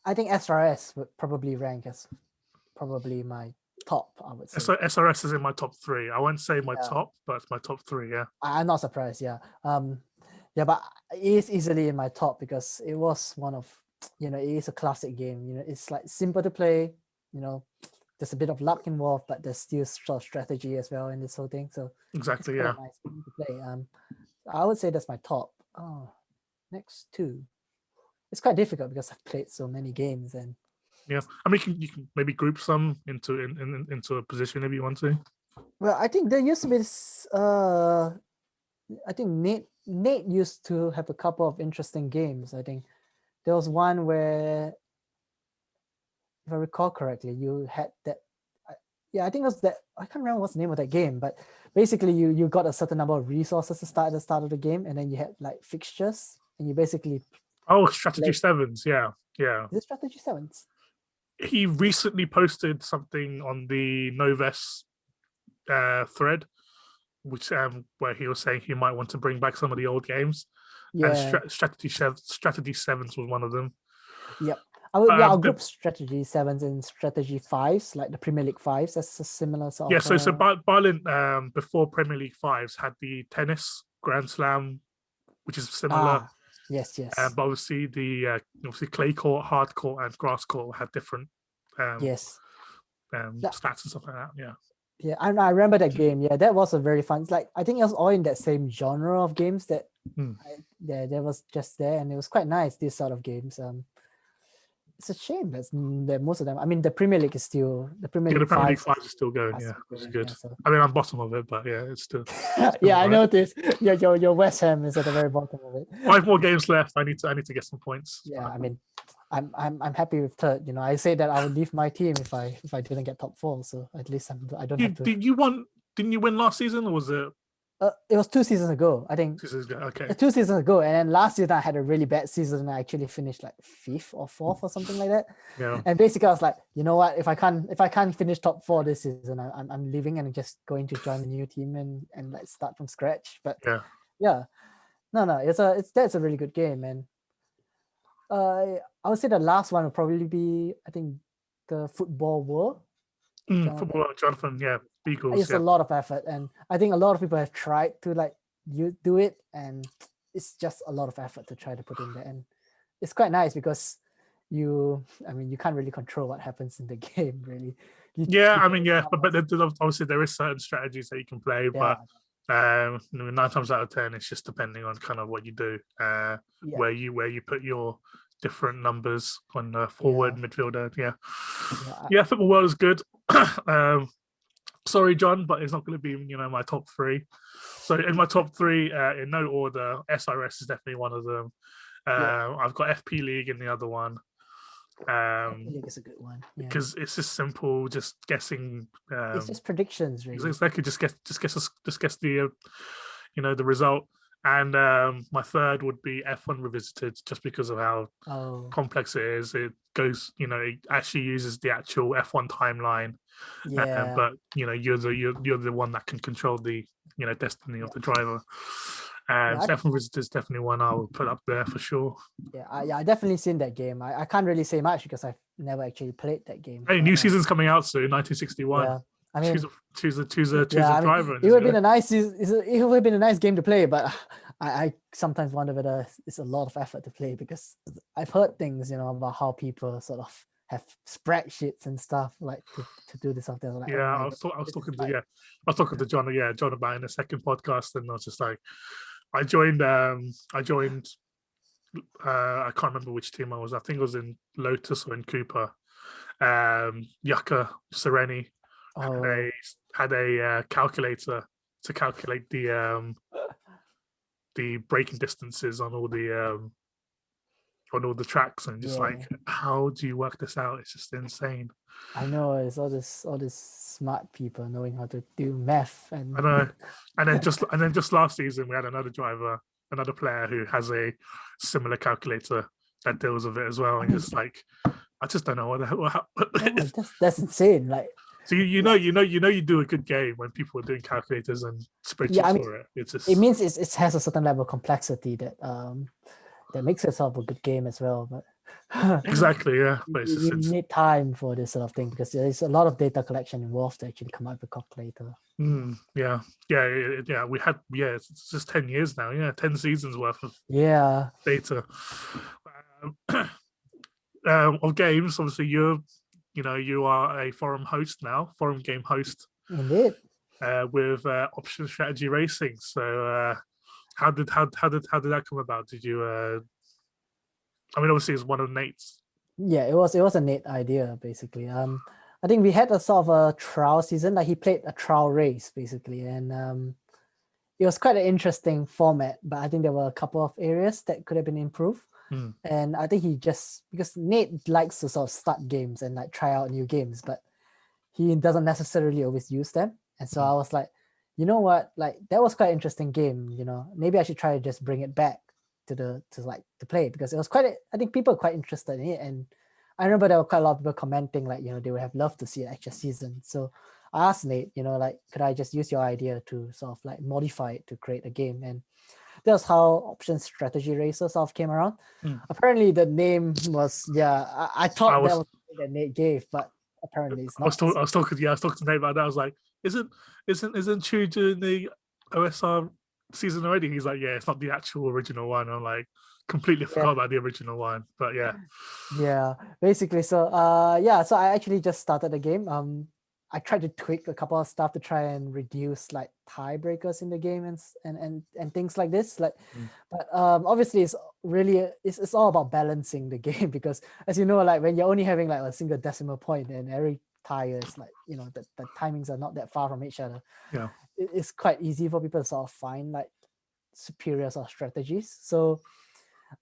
SRS would probably rank as probably my top, I would say.
So SRS is in my top 3. I won't say my top, but it's my top 3. Yeah.
I'm not surprised. Yeah. Yeah, but it is easily in my top because it was one of, it is a classic game. It's like simple to play. There's a bit of luck involved, but there's still strategy as well in this whole thing. So
exactly,
it's nice game to play. I would say that's my top. Oh, next 2. It's quite difficult because I've played so many games and.
Yeah, I mean, you can maybe group some into a position if you want to.
Well, I think there used to be this. I think Nate used to have a couple of interesting games. I think there was one where, if I recall correctly, you had that. I think it was that. I can't remember what's the name of that game, but basically you got a certain number of resources to start at the start of the game, and then you had like fixtures, and you basically.
Oh, Strategy Sevens, yeah.
Is it Strategy Sevens?
He recently posted something on the Noves thread, which where he was saying he might want to bring back some of the old games. Yeah. And Strategy Sevens was one of them.
Yep. I'll group Strategy Sevens and Strategy Fives, like the Premier League Fives. That's a similar sort of.
Yeah, so Berlin before Premier League Fives had the tennis Grand Slam, which is similar.
Yes.
But obviously clay court, hard court, and grass court had different stats and stuff like that. Yeah.
Yeah, I remember that game. Yeah, that was a very fun. It's like I think it was all in that same genre of games that that was just there, and it was quite nice. This sort of games. It's a shame that most of them. I mean, the Premier League is still the Premier League 5 is still going.
Yeah, it's good. Yeah, so. I mean, I'm bottom of it, but yeah, it's still.
Yeah, I noticed. Yeah, your West Ham is at the very bottom of it.
5 more games left. I need to get some points.
Yeah, I mean, I'm happy with third. I say that I would leave my team if I didn't get top 4. So at least I don't have to.
Didn't you win last season, or was it?
It was 2 seasons ago, I think.
Okay.
2 seasons ago, and then last season I had a really bad season, and I actually finished like 5th or 4th or something like that.
Yeah.
And basically, I was like, you know what? If I can't finish top 4 this season, I'm leaving and just going to join a new team and like start from scratch. But yeah, no, that's a really good game, and I would say the last one would probably be, I think, the Football World.
Football, Jonathan, yeah, Beagles.
It's a lot of effort, and I think a lot of people have tried to like you do it, and it's just a lot of effort to try to put in there. And it's quite nice because you can't really control what happens in the game, really.
But obviously there is certain strategies that you can play, but 9 times out of 10, it's just depending on kind of what you do, where you put your different numbers on the forward midfielder. Football World is good. Sorry, John, but it's not going to be my top 3. So in my top 3, in no order, SRS is definitely one of them. I've got FP League in the other one.
League is a good one
because it's just simple, just guessing.
It's just predictions, really.
Exactly, just guess the the result. And my third would be F1 Revisited, just because of how complex it is. It goes, it actually uses the actual F1 timeline. But you're the one that can control the destiny of the driver. So F1 Revisited is definitely one I would put up there for sure.
I definitely seen that game. I can't really say much because I've never actually played that game.
Hey, new season's coming out soon, 1961.
Yeah. I mean,
choose a driver.
It would have been a nice. It would have been a nice game to play, but I sometimes wonder whether it's a lot of effort to play, because I've heard things, about how people sort of have spreadsheets and stuff like to do this stuff. Like,
I was talking to John. John about in a second podcast, and I was just like, I joined. I can't remember which team I was. I think it was in Lotus or in Cooper. Yucca Sereni had a calculator to calculate the braking distances on all the tracks, and just like, how do you work this out? It's just insane.
I know, it's all this smart people knowing how to do math. And
I know. And then just last season we had another player who has a similar calculator that deals with it as well, and just like, I just don't know what
that's insane. Like,
so you do a good game when people are doing calculators and spreadsheets for it. It's just,
it means it has a certain level of complexity that makes itself a good game as well. But
exactly, but
you need time for this sort of thing, because there's a lot of data collection involved to actually come up with a calculator.
We had it's just 10 years now. 10 seasons worth of data of games. Obviously, you are a forum game host.
Indeed.
With Option Strategy Racing. So how did that come about? Did you obviously it's one of Nate's.
Yeah, it was a Nate idea, basically. I think we had a sort of a trial season, like he played a trial race basically, and it was quite an interesting format, but I think there were a couple of areas that could have been improved. And I think because Nate likes to sort of start games and like try out new games, but he doesn't necessarily always use them. And so I was like, you know what, like that was quite an interesting game, maybe I should try to just bring it back to play, because it was I think people are quite interested in it. And I remember there were quite a lot of people commenting like, they would have loved to see an extra season. So I asked Nate, like, could I just use your idea to sort of like modify it to create a game? And that's how Option Strategy Racer sort of came around. Apparently the name was I thought that was that Nate gave, but apparently it's not.
I was talking to Nate about that. I was like, isn't Chew doing the OSR season already? He's like, yeah, it's not the actual original one. I'm like, completely forgot about the original one. But
basically. So so I actually just started the game. I tried to tweak a couple of stuff to try and reduce like tiebreakers in the game and things like this. Like, but obviously it's really it's all about balancing the game, because as you know, like when you're only having like a single decimal point and every tie is like, the timings are not that far from each other.
Yeah,
it's quite easy for people to sort of find like superior sort of strategies. So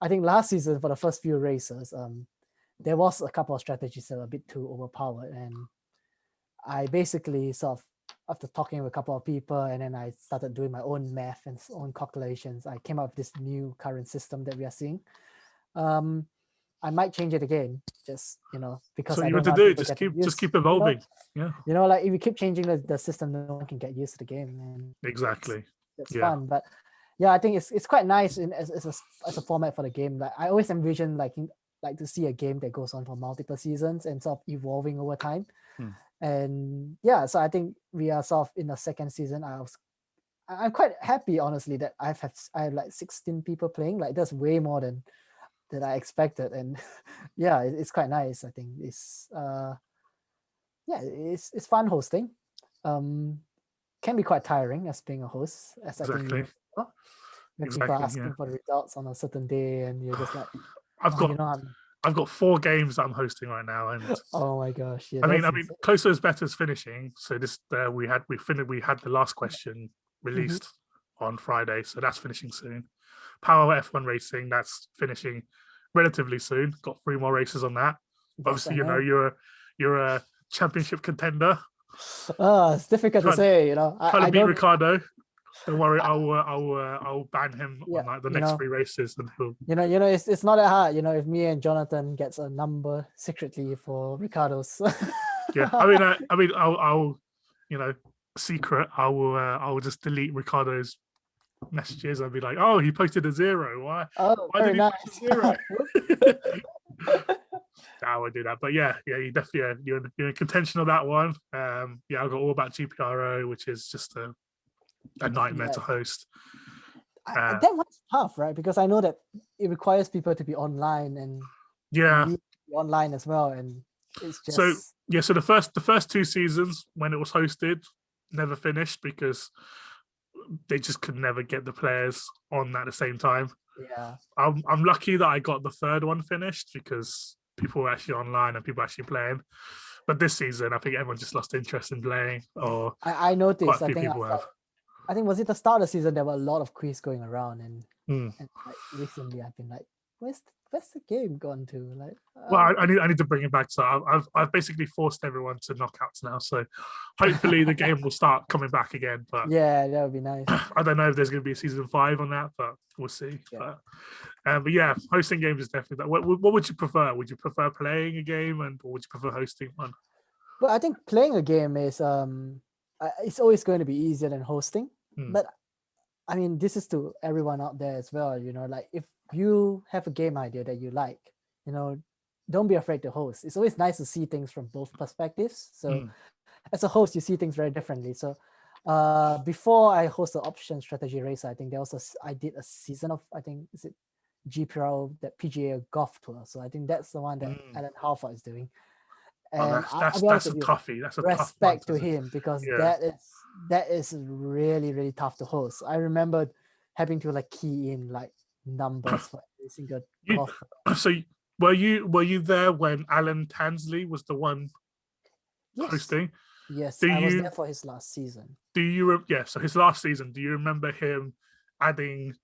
I think last season for the first few races, there was a couple of strategies that were a bit too overpowered, and I basically sort of after talking with a couple of people, and then I started doing my own math and own calculations, I came up with this new current system that we are seeing. I might change it again, just because
So
I
you
don't
want to
want
do it,
people getting
just
used.
keep evolving. Yeah,
Like if you keep changing the system, no one can get used to the game, and
exactly.
it's
Yeah.
fun. But yeah, I think it's quite nice as a format for the game. Like I always envision like to see a game that goes on for multiple seasons and sort of evolving over time. And yeah, so I think we are sort of in the second season. I'm quite happy, honestly, that I have like 16 people playing. Like that's way more than I expected, and yeah, it's quite nice. I think it's it's fun hosting. Can be quite tiring as being a host, as I think
Exactly.
when people are asking for the results on a certain day, and you're just like,
I've got 4 games that I'm hosting right now, and
oh my gosh, yeah.
I mean, Closer is Better is finishing. So this we had the last question released on Friday, so that's finishing soon. Power F1 Racing, that's finishing relatively soon. Got 3 more races on that. Obviously, you're a championship contender.
It's difficult to say.
Trying to beat Ricardo. Don't worry, I'll ban him on like the next 3 races, and he'll.
It's not that hard. If me and Jonathan gets a number secretly for Ricardo's.
Yeah, I mean, I'll secret. I will just delete Ricardo's messages. I'll be like, oh, he posted a 0. Why?
Oh,
why
very
did he
nice.
post a 0? I would do that, but yeah, you definitely you're in contention of that one. I've got All About GPRO, which is just a nightmare to host.
That one's tough, right? Because I know that it requires people to be online and you be online as well, and it's just
so the first 2 seasons when it was hosted never finished because they just could never get the players on at the same time.
Yeah,
I'm lucky that I got the 3rd one finished because people were actually online and people actually playing. But this season, I think everyone just lost interest in playing. Or
I noticed.
Quite a few people have.
I think was it the start of the season there were a lot of quiz going around, and like recently I've been like, where's the game gone to? Like,
well, I need to bring it back. So I've basically forced everyone to knockouts now. So hopefully the game will start coming back again. But
yeah, that would be nice.
I don't know if there's going to be a season 5 on that, but we'll see. Yeah. But yeah, hosting games is definitely that. What would you prefer? Would you prefer playing a game, or would you prefer hosting one?
Well, I think playing a game is it's always going to be easier than hosting. But I mean, this is to everyone out there as well. Like if you have a game idea that you like, don't be afraid to host. It's always nice to see things from both perspectives. So as a host, you see things very differently. So before I host the option strategy race, I think I did a season of, I think, is it GPRO, that PGA golf tour. So I think that's the one that Alan Halford is doing. And
that's a toughie. That's a
respect to him, because that is really, really tough to host. I remember having to like key in like numbers for every single golf.
So were you there when Alan Tansley was the one hosting?
Yes, I was there for his last season.
So his last season, do you remember him adding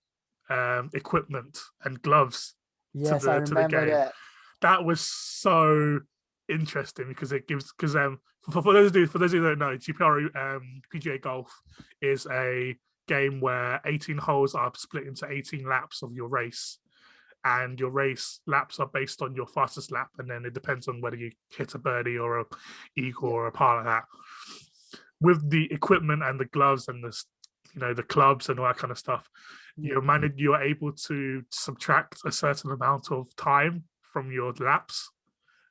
equipment and gloves
to
the game?
That.
That was so interesting because for those of you who don't know, GPRO PGA Golf is a game where 18 holes are split into 18 laps of your race, and your race laps are based on your fastest lap, and then it depends on whether you hit a birdie or a eagle or a par like that. With the equipment and the gloves and the clubs and all that kind of stuff, you're able to subtract a certain amount of time from your laps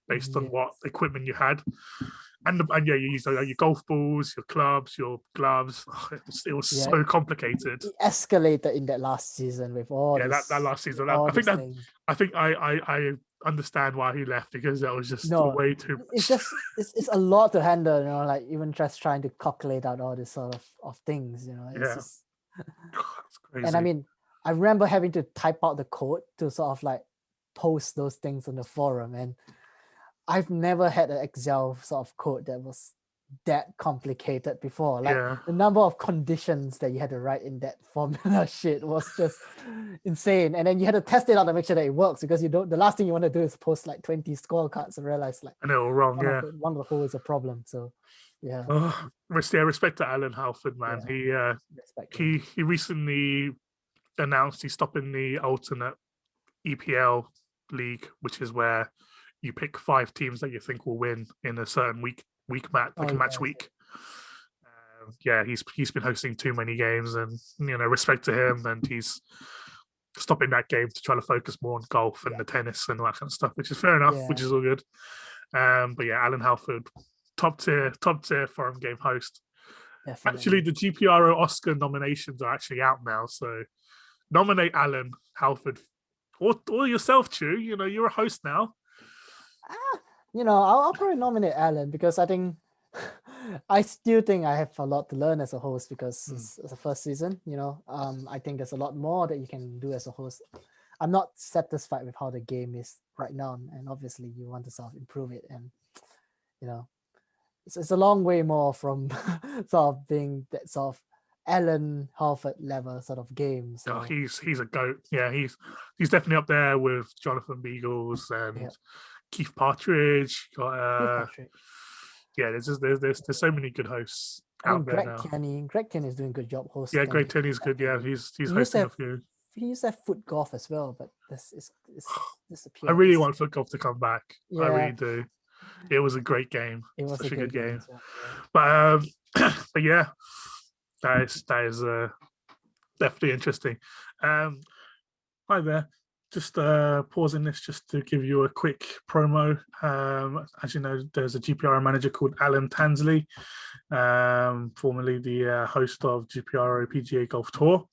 based on what equipment you had, and you use your golf balls, your clubs, your gloves. It was so complicated.
It escalated in that last season with all
that last season. I think I understand why he left, because that was just way too much.
It's a lot to handle, like even just trying to calculate out all this sort of things, it's crazy. And I mean, I remember having to type out the code to sort of like post those things on the forum, and I've never had an Excel sort of code that was that complicated before. Like
Yeah.
the number of conditions that you had to write in that formula shit was just insane. And then you had to test it out to make sure that it works, because you don't. The last thing you want to do is post like 20 scorecards and realize like
And they were wrong,
one of the whole is a problem. So yeah.
Respect to Alan Halford, man. He recently announced he's stopping the alternate EPL league, which is where you pick 5 teams that you think will win in a certain week match, like a match week. He's been hosting too many games, and respect to him, and he's stopping that game to try to focus more on golf and the tennis and all that kind of stuff, which is fair enough, which is all good. But yeah, Alan Halford, top tier foreign game host. Definitely. Actually, the GPRO Oscar nominations are actually out now, so nominate Alan Halford or yourself, Chew. You're a host now.
I'll probably nominate Alan, because I think I still think I have a lot to learn as a host, because it's the first season. I think there's a lot more that you can do as a host. I'm not satisfied with how the game is right now, and obviously you want to sort of improve it, and it's a long way more from sort of being that sort of Alan Halford level sort of games. So.
Oh, he's a goat. Yeah, he's definitely up there with Jonathan Beagles and Keith Partridge. Got yeah, there's so many good hosts out there now.
Greg Kenny is doing a good job hosting.
Yeah, Greg Kenny's good. Yeah, he's hosting a few.
He used to have foot golf as well, but this disappeared.
I really want foot golf to come back. Yeah. I really do. It was a great game.
It was such a good game.
Well, yeah. But yeah, that is definitely interesting. Hi there. Just pausing this just to give you a quick promo. As you know, there's a GPRO manager called Alan Tansley, formerly the host of GPRO PGA Golf Tour.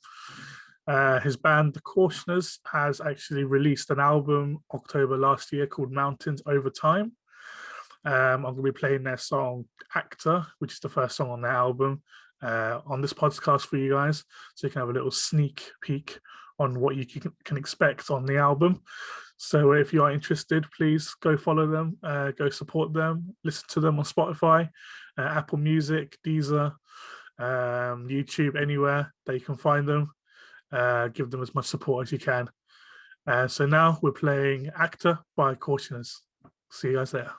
His band, The Cautioners, has actually released an album October last year called Mountains Over Time. I'm going to be playing their song Actor, which is the first song on their album, on this podcast for you guys, so you can have a little sneak peek on what you can expect on the album. So if you are interested, please go follow them, go support them, listen to them on Spotify, Apple Music, Deezer, YouTube, anywhere that you can find them. Give them as much support as you can. So now we're playing Actor by Cautioners. See you guys there.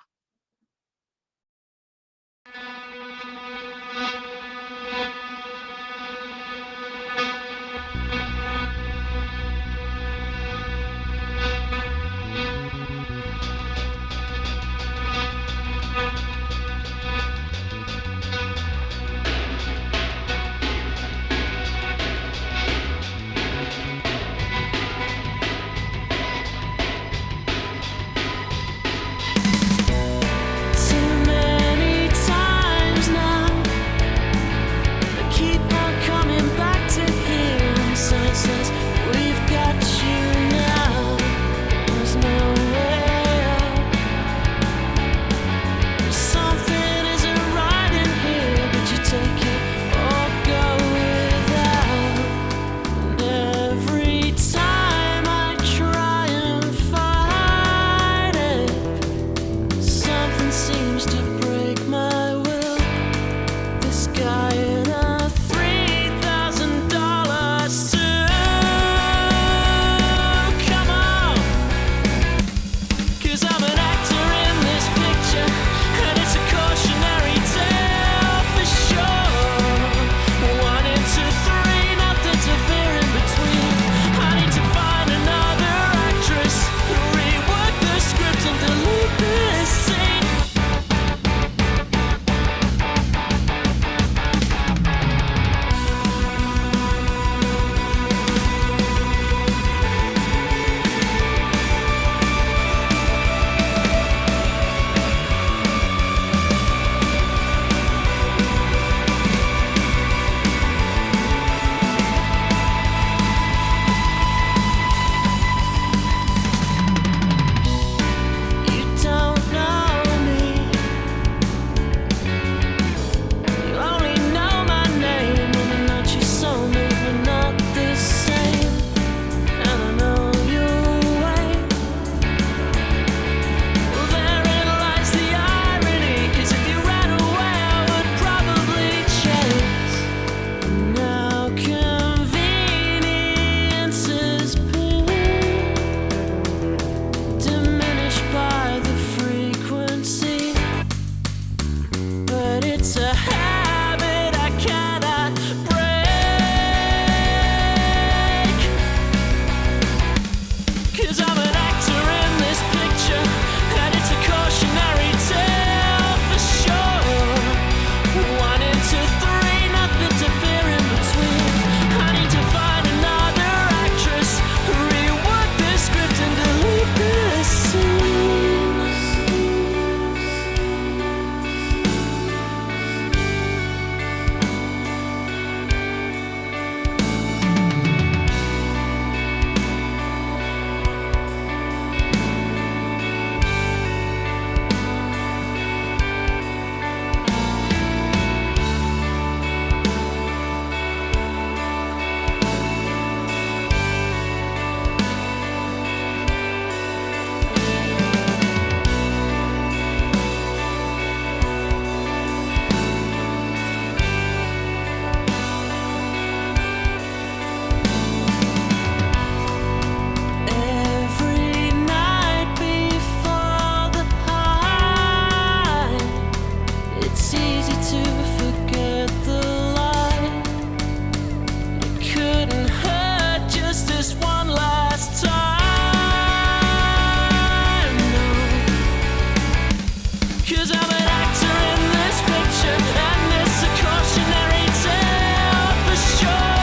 'Cause I'm an actor in this picture, and it's a cautionary tale for sure.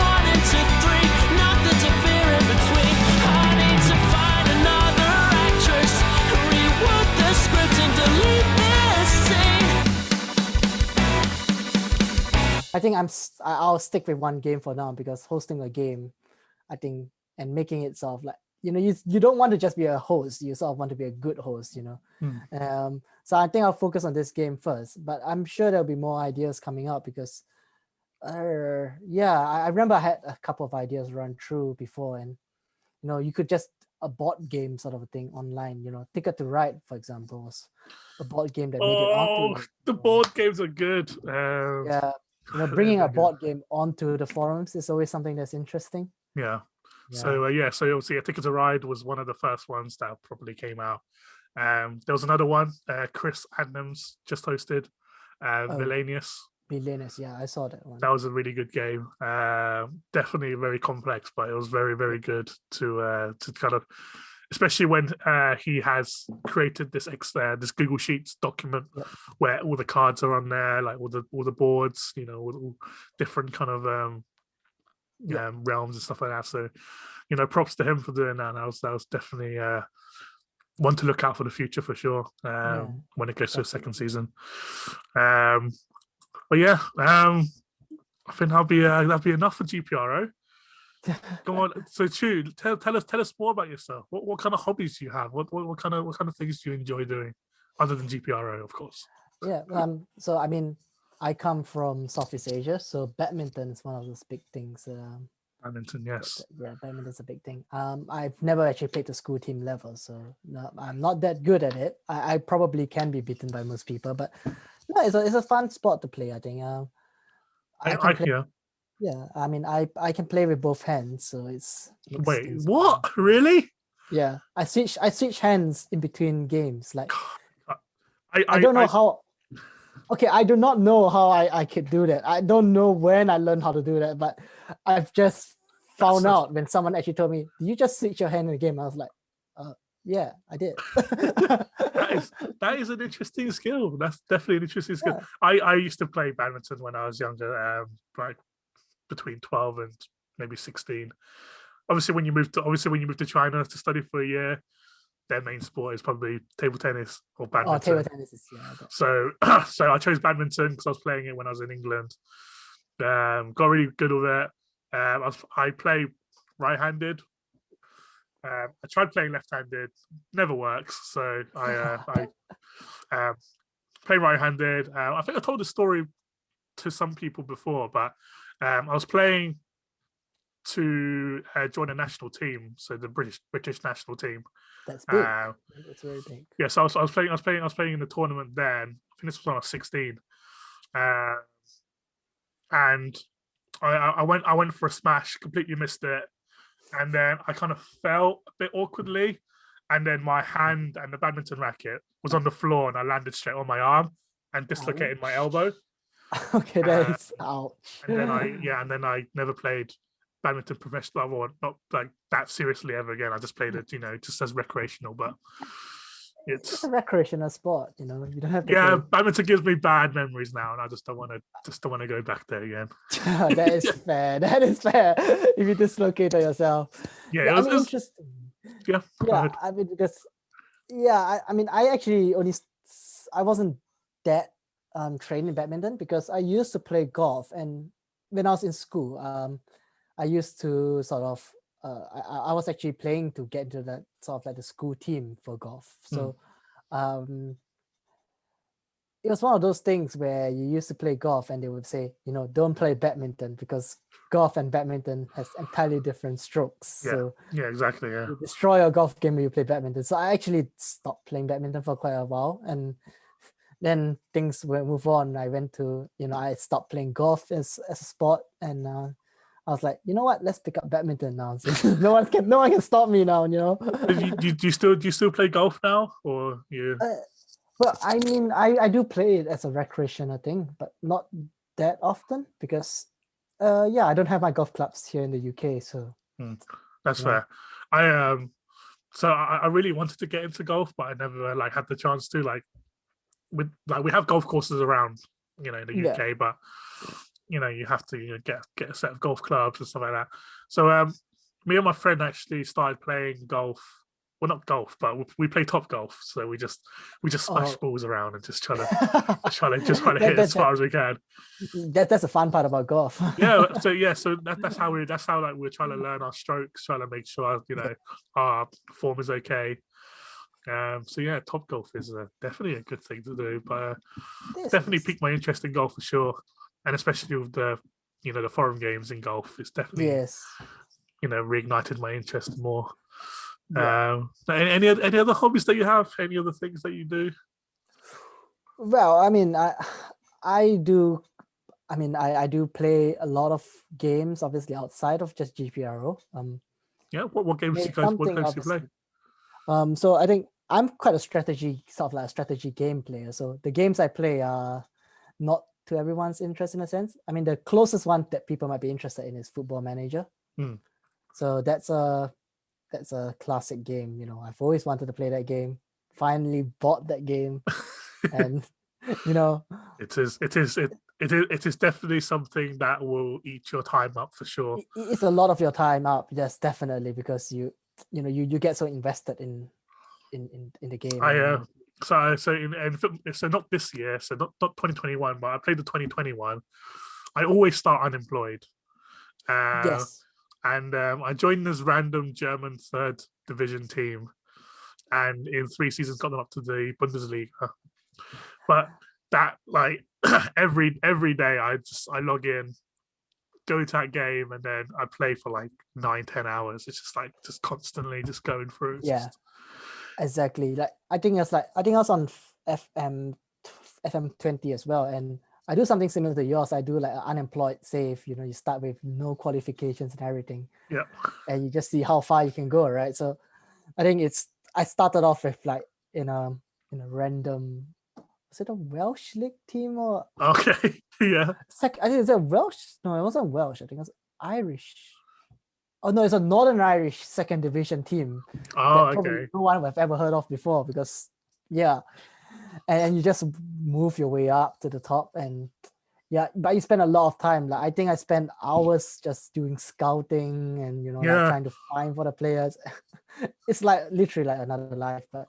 1 into 3, nothing to fear in between. I need to find another actress, rework the script and delete this scene.
I think I'll stick with one game for now, because hosting a game, I think, and making it sort of like, you don't want to just be a host, you sort of want to be a good host, so I think I'll focus on this game first, but I'm sure there'll be more ideas coming out, because I remember I had a couple of ideas run through before, and you could just a board game sort of a thing online. Ticket to Ride, for example, was a board game that made it onto
the board games are good.
Bringing a board game onto the forums is always something that's interesting.
Yeah. So obviously, Ticket to Ride was one of the first ones that probably came out. There was another one, Chris Adams just hosted, Villainous.
Yeah, I saw that one.
That was a really good game. Definitely very complex, but it was very, very good to kind of, especially when he has created this Google Sheets document where all the cards are on there, like all the boards, all different kind of realms and stuff like that. So, props to him for doing that. That was definitely one to look out for the future for sure. When it goes to a second season. But yeah, I think that'll be enough for GPRO. Come on, so Chew, tell us more about yourself. What kind of hobbies do you have? What kind of things do you enjoy doing, other than GPRO, of course?
Yeah, so I mean, I come from Southeast Asia, so badminton is one of those big things.
Badminton, yes.
Yeah, badminton's a big thing. I've never actually played the school team level, so no, I'm not that good at it. I probably can be beaten by most people, but no, it's a fun sport to play, I think. I mean, I can play with both hands, so it's
wait, what? Fun. Really?
Yeah, I switch hands in between games. Like, I don't know how. Okay, I do not know how I could do that. I don't know when I learned how to do that, but I've just found out when someone actually told me, "Do you just switch your hand in the game?" I was like, "Yeah, I did."
that is an interesting skill. That's definitely an interesting skill. Yeah. I used to play badminton when I was younger, like between 12 and maybe 16. Obviously, when you move to China to study for a year, their main sport is probably table tennis or badminton.
Oh, table tennis is,
So I chose badminton because I was playing it when I was in England. Got really good with it. I play right-handed. I tried playing left-handed, never works. So I play right-handed. I think I told the story to some people before, but I was playing to join a national team, so the British national team.
That's big. That's very big.
Yeah, so I was playing in the tournament then. I think this was when I was 16, and I went for a smash, completely missed it, and then I kind of fell a bit awkwardly, and then my hand and the badminton racket was on the floor, and I landed straight on my arm and dislocated my elbow.
Okay, that is ouch.
And then I never played badminton professional, or not like that seriously ever again. I just played it, just as recreational, but it's
a recreational sport, you don't have to
play. Badminton gives me bad memories now, and I just don't want to go back there again.
That is fair. If you dislocate yourself.
Yeah, it was
interesting.
Yeah,
I mean, because I actually I wasn't that trained in badminton, because I used to play golf, and when I was in school, I used to sort of I was actually playing to get into that sort of like the school team for golf. So it was one of those things where you used to play golf and they would say, don't play badminton, because golf and badminton has entirely different strokes.
Yeah.
So
yeah, exactly. Yeah.
You destroy your golf game when you play badminton. So I actually stopped playing badminton for quite a while, and then things will move on. I went to, I stopped playing golf as a sport, and I was like, you know what? Let's pick up badminton now. no one can stop me now.
Do you still play golf now, or you?
Well, I mean, I do play it as a recreational thing, but not that often, because I don't have my golf clubs here in the UK. So
that's fair. I So I really wanted to get into golf, but I never like had the chance to. Like we have golf courses around, in the
Yeah.
UK, but you have to get a set of golf clubs and stuff like that. So me and my friend actually started playing golf. Well, not golf, but we play top golf. So we just smash
Oh.
balls around and just try to hit as far as we can.
That's the fun part about golf.
So that's how like we're trying to learn our strokes, trying to make sure our form is okay. So yeah, top golf is definitely a good thing to do, but definitely piqued my interest in golf for sure, and especially with the the foreign games in golf, it's definitely
Yes.
Reignited my interest more.
Yeah.
Any other hobbies that you have? Any other things that you do?
Well, I mean, I do. I mean, I do play a lot of games, obviously outside of just GPRO.
Yeah, what games do
maybe
you guys? What
something
games do you play?
obviously. So I think I'm quite a strategy game player. So the games I play are not to everyone's interest in a sense. I mean, the closest one that people might be interested in is Football Manager. So that's a classic game. I've always wanted to play that game. Finally bought that game, and
it is definitely something that will eat your time up for sure.
It's a lot of your time up. Yes, definitely, because you get so invested in the game.
So not this year, so not 2021, but I played the 2021. I always start unemployed.
Yes.
And I joined this random German third division team, and in 3 seasons got them up to the Bundesliga. But that like every day I log in, go to that game, and then I play for like 9-10 hours. It's just constantly just going through.
Exactly. Like I think I was on FM20 as well, and I do something similar to yours. I do like an unemployed save. You start with no qualifications and everything.
Yeah.
And you just see how far you can go, right? So I think I started off with like in a random, was it a Welsh league team or
okay? Yeah.
I think it's a Welsh. No, it wasn't Welsh. I think it was Irish. Oh no, it's a Northern Irish second division team.
Oh,
that probably
okay.
no one have ever heard of before, because and you just move your way up to the top, and but you spend a lot of time. Like I think I spent hours just doing scouting and like trying to find for the players. It's like literally like another life. But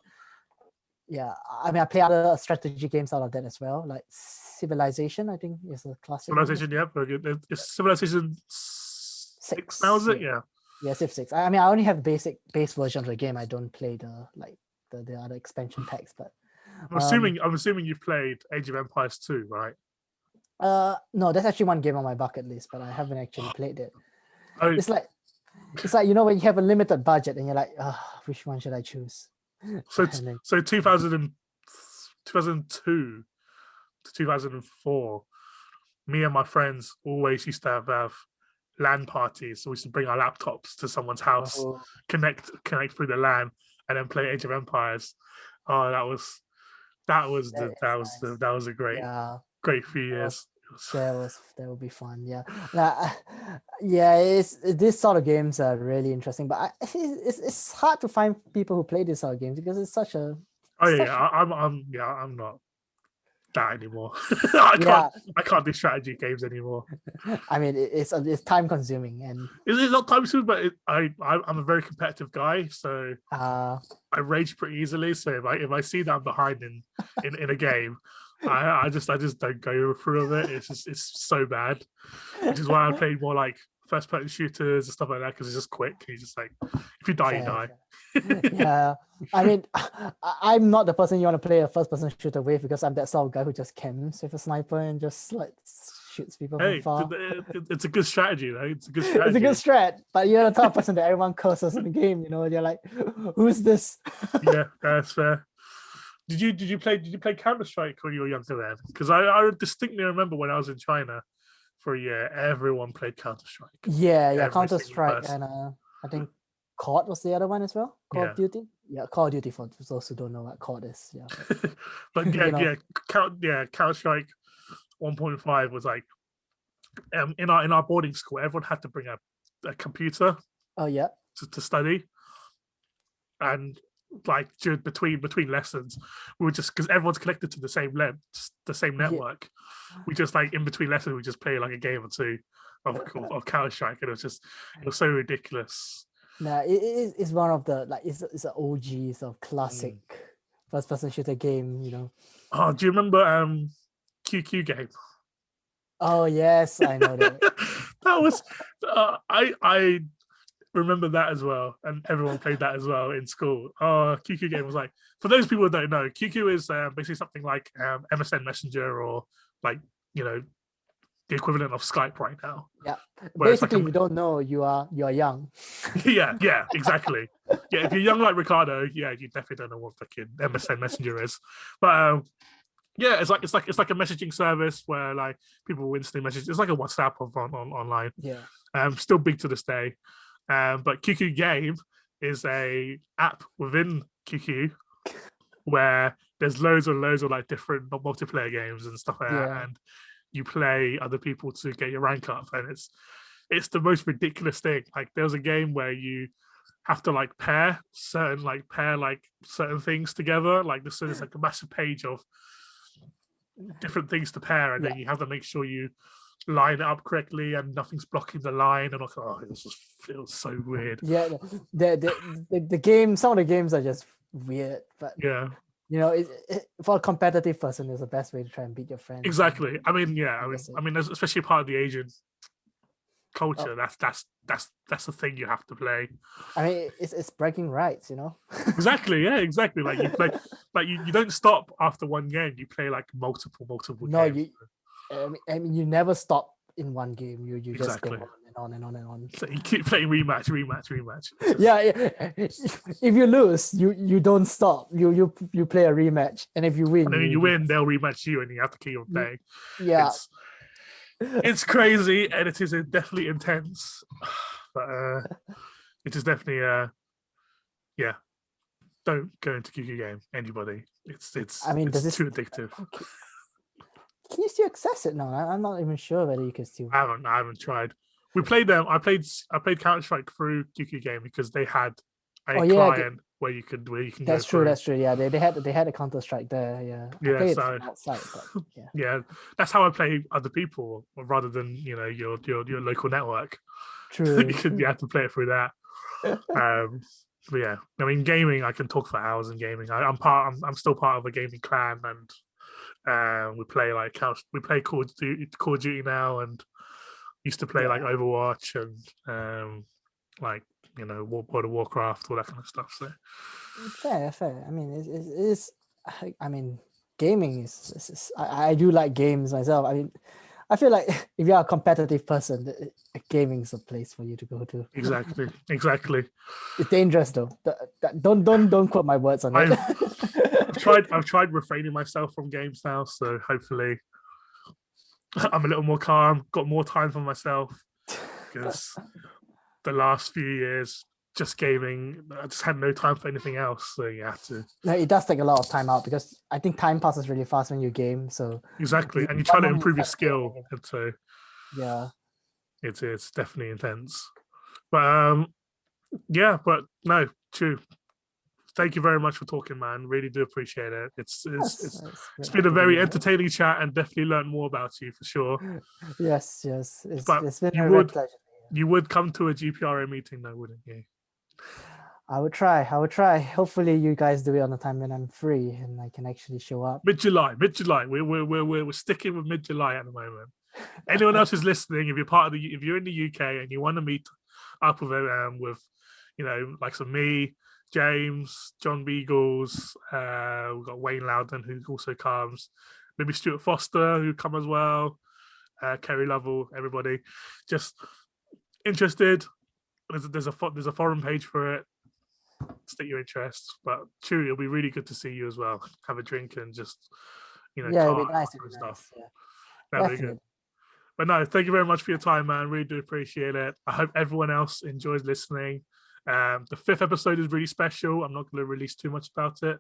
I mean, I play other strategy games out of that as well, like Civilization. I think is a classic.
Civilization, very good. It's Civilization 6 now, is it? Yeah,
Civ 6. I mean, I only have base version of the game. I don't play the other expansion packs, but
I'm assuming you've played Age of Empires 2, right?
No, that's actually one game on my bucket list, but I haven't actually played it.
Oh.
It's like when you have a limited budget and you're like, which one should I choose?
So 2002 to 2004, me and my friends always used to have LAN parties. So we used to bring our laptops to someone's house, connect through the LAN, and then play Age of Empires. Oh, that was a great few years.
That would be fun. This sort of games are really interesting, but it's hard to find people who play this sort of games because it's such a.
I'm not that anymore. I can't do strategy games anymore.
I mean, it's time consuming, and
it's not time consuming, but I'm a very competitive guy, so I rage pretty easily. So if I see that I'm behind in a game, I just don't go through with it. It's so bad, which is why I played more like first person shooters and stuff like that, because it's just quick. You just like, if you die, you die.
I mean, I'm not the person you want to play a first person shooter with, because I'm that sort of guy who just camps with a sniper and just like shoots people from far.
It's a good strategy, though. It's a good
strat, but you're the type of person that everyone curses in the game. You're like, who's this?
Yeah, that's fair. Did you play Counter-Strike when you were younger then? Because I distinctly remember when I was in China for a year, everyone played Counter-Strike.
Yeah, Counter-Strike, and I think COD was the other one as well. Call of Duty. Yeah, Call of Duty, for those who don't know what COD is. Yeah.
But Counter-Strike 1.5 was like in our boarding school, everyone had to bring a computer.
Oh yeah.
To study. and like between lessons, we would just, because everyone's connected to the same network, we just like in between lessons we just play like a game or two of Counter-Strike, and it was so ridiculous.
Nah, it's one of the like it's an OG of classic first-person shooter game. You know.
Oh, do you remember QQ game?
Oh yes, I know that.
That was I remember that as well, and everyone played that as well in school. Oh, QQ game was like, for those people who don't know, QQ is basically something like MSN Messenger, or like, you know, the equivalent of Skype right now.
Yeah,
where
basically,
like
if you don't know, you are young.
yeah, exactly. Yeah, if you're young like Ricardo, yeah, you definitely don't know what fucking MSN Messenger is. But yeah, it's like a messaging service where like people will instantly message. It's like a WhatsApp online.
Yeah.
Still big to this day. But QQ Game is a app within QQ where there's loads and loads of like different multiplayer games and stuff like that, and you play other people to get your rank up, and it's the most ridiculous thing. Like there was a game where you have to like pair certain things together. Like there's like a massive page of different things to pair, and then you have to make sure you line it up correctly and nothing's blocking the line, and it was so weird.
Yeah, the game, some of the games are just weird, but
yeah,
you know, for a competitive person, it's the best way to try and beat your friends.
Exactly. I mean, especially part of the Asian culture. That's the thing you have to play.
I mean, it's bragging rights, you know.
Exactly. Yeah. Exactly. Like you play, like you don't stop after one game. You play like multiple games.
I mean, you never stop in one game. You just
Exactly.
go on and on.
So you keep playing rematch.
Yeah. If you lose, you don't stop. You play a rematch, and if you win,
and then you win, they'll rematch you, and you have to keep on playing.
Yeah.
It's crazy, and it is definitely intense, but it is definitely yeah. Don't go into QQ game, anybody. It's too addictive.
Okay. Can you still access it now? I'm not even sure whether you can still.
I haven't tried. We played them. I played Counter-Strike through QQ game because they had a client where you can.
That's true. That's true. Yeah, they had a Counter-Strike there. Yeah.
Yeah. So
outside, but yeah.
Yeah, that's how I play other people rather than your local network.
True.
You have to play it through that. But yeah, I mean, gaming. I can talk for hours in gaming. I'm still part of a gaming clan, and we play Call of Duty now, and used to play like Overwatch and World of Warcraft, all that kind of stuff. So
fair. I mean, it is. I mean, gaming is I do like games myself. I mean, I feel like if you're a competitive person, gaming is a place for you to go to.
Exactly.
It's dangerous though. Don't quote my words on it.
I've tried refraining myself from games now, so hopefully I'm a little more calm, got more time for myself, because the last few years just gaming, I just had no time for anything else. So you have to.
No, it does take a lot of time out because I think time passes really fast when you game. So
exactly, and you try to improve your skill, and so
yeah,
it's definitely intense. But but no, Chew. Thank you very much for talking, man. Really do appreciate it. It's been a very entertaining chat, and definitely learned more about you for sure.
Yes. It's been a real pleasure.
You would come to a GPRO meeting though, wouldn't you?
I would try. Hopefully you guys do it on a time when I'm free and I can actually show up.
Mid-July. We're sticking with mid-July at the moment. Anyone else who's listening, if you're in the UK and you want to meet up with like some me, James, John Beagles, we've got Wayne Loudon who also comes, maybe Stuart Foster who come as well, Kerry Lovell, everybody. Just interested. There's a forum page for it. State your interest. But Chew, it'll be really good to see you as well. Have a drink and just
it'll be nice
and stuff.
Yeah.
That'd be good. But no, thank you very much for your time, man. Really do appreciate it. I hope everyone else enjoys listening. The 5th episode is really special. I'm not going to release too much about it.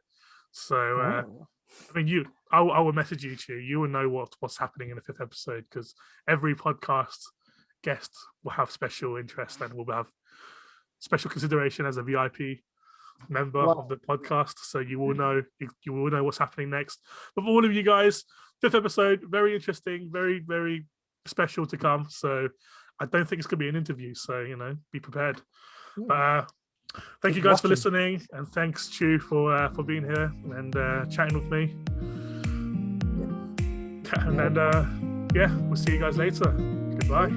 So, I mean, I will message you, Chew. You will know what's happening in the 5th episode, because every podcast guest will have special interest and will have special consideration as a VIP. member of the podcast, so you will know what's happening next. But for all of you guys, 5th episode, very interesting, very, very special to come. So I don't think it's gonna be an interview, so be prepared. But thank you guys for listening, and thanks Chew for being here and chatting with me. And then we'll see you guys later. Goodbye.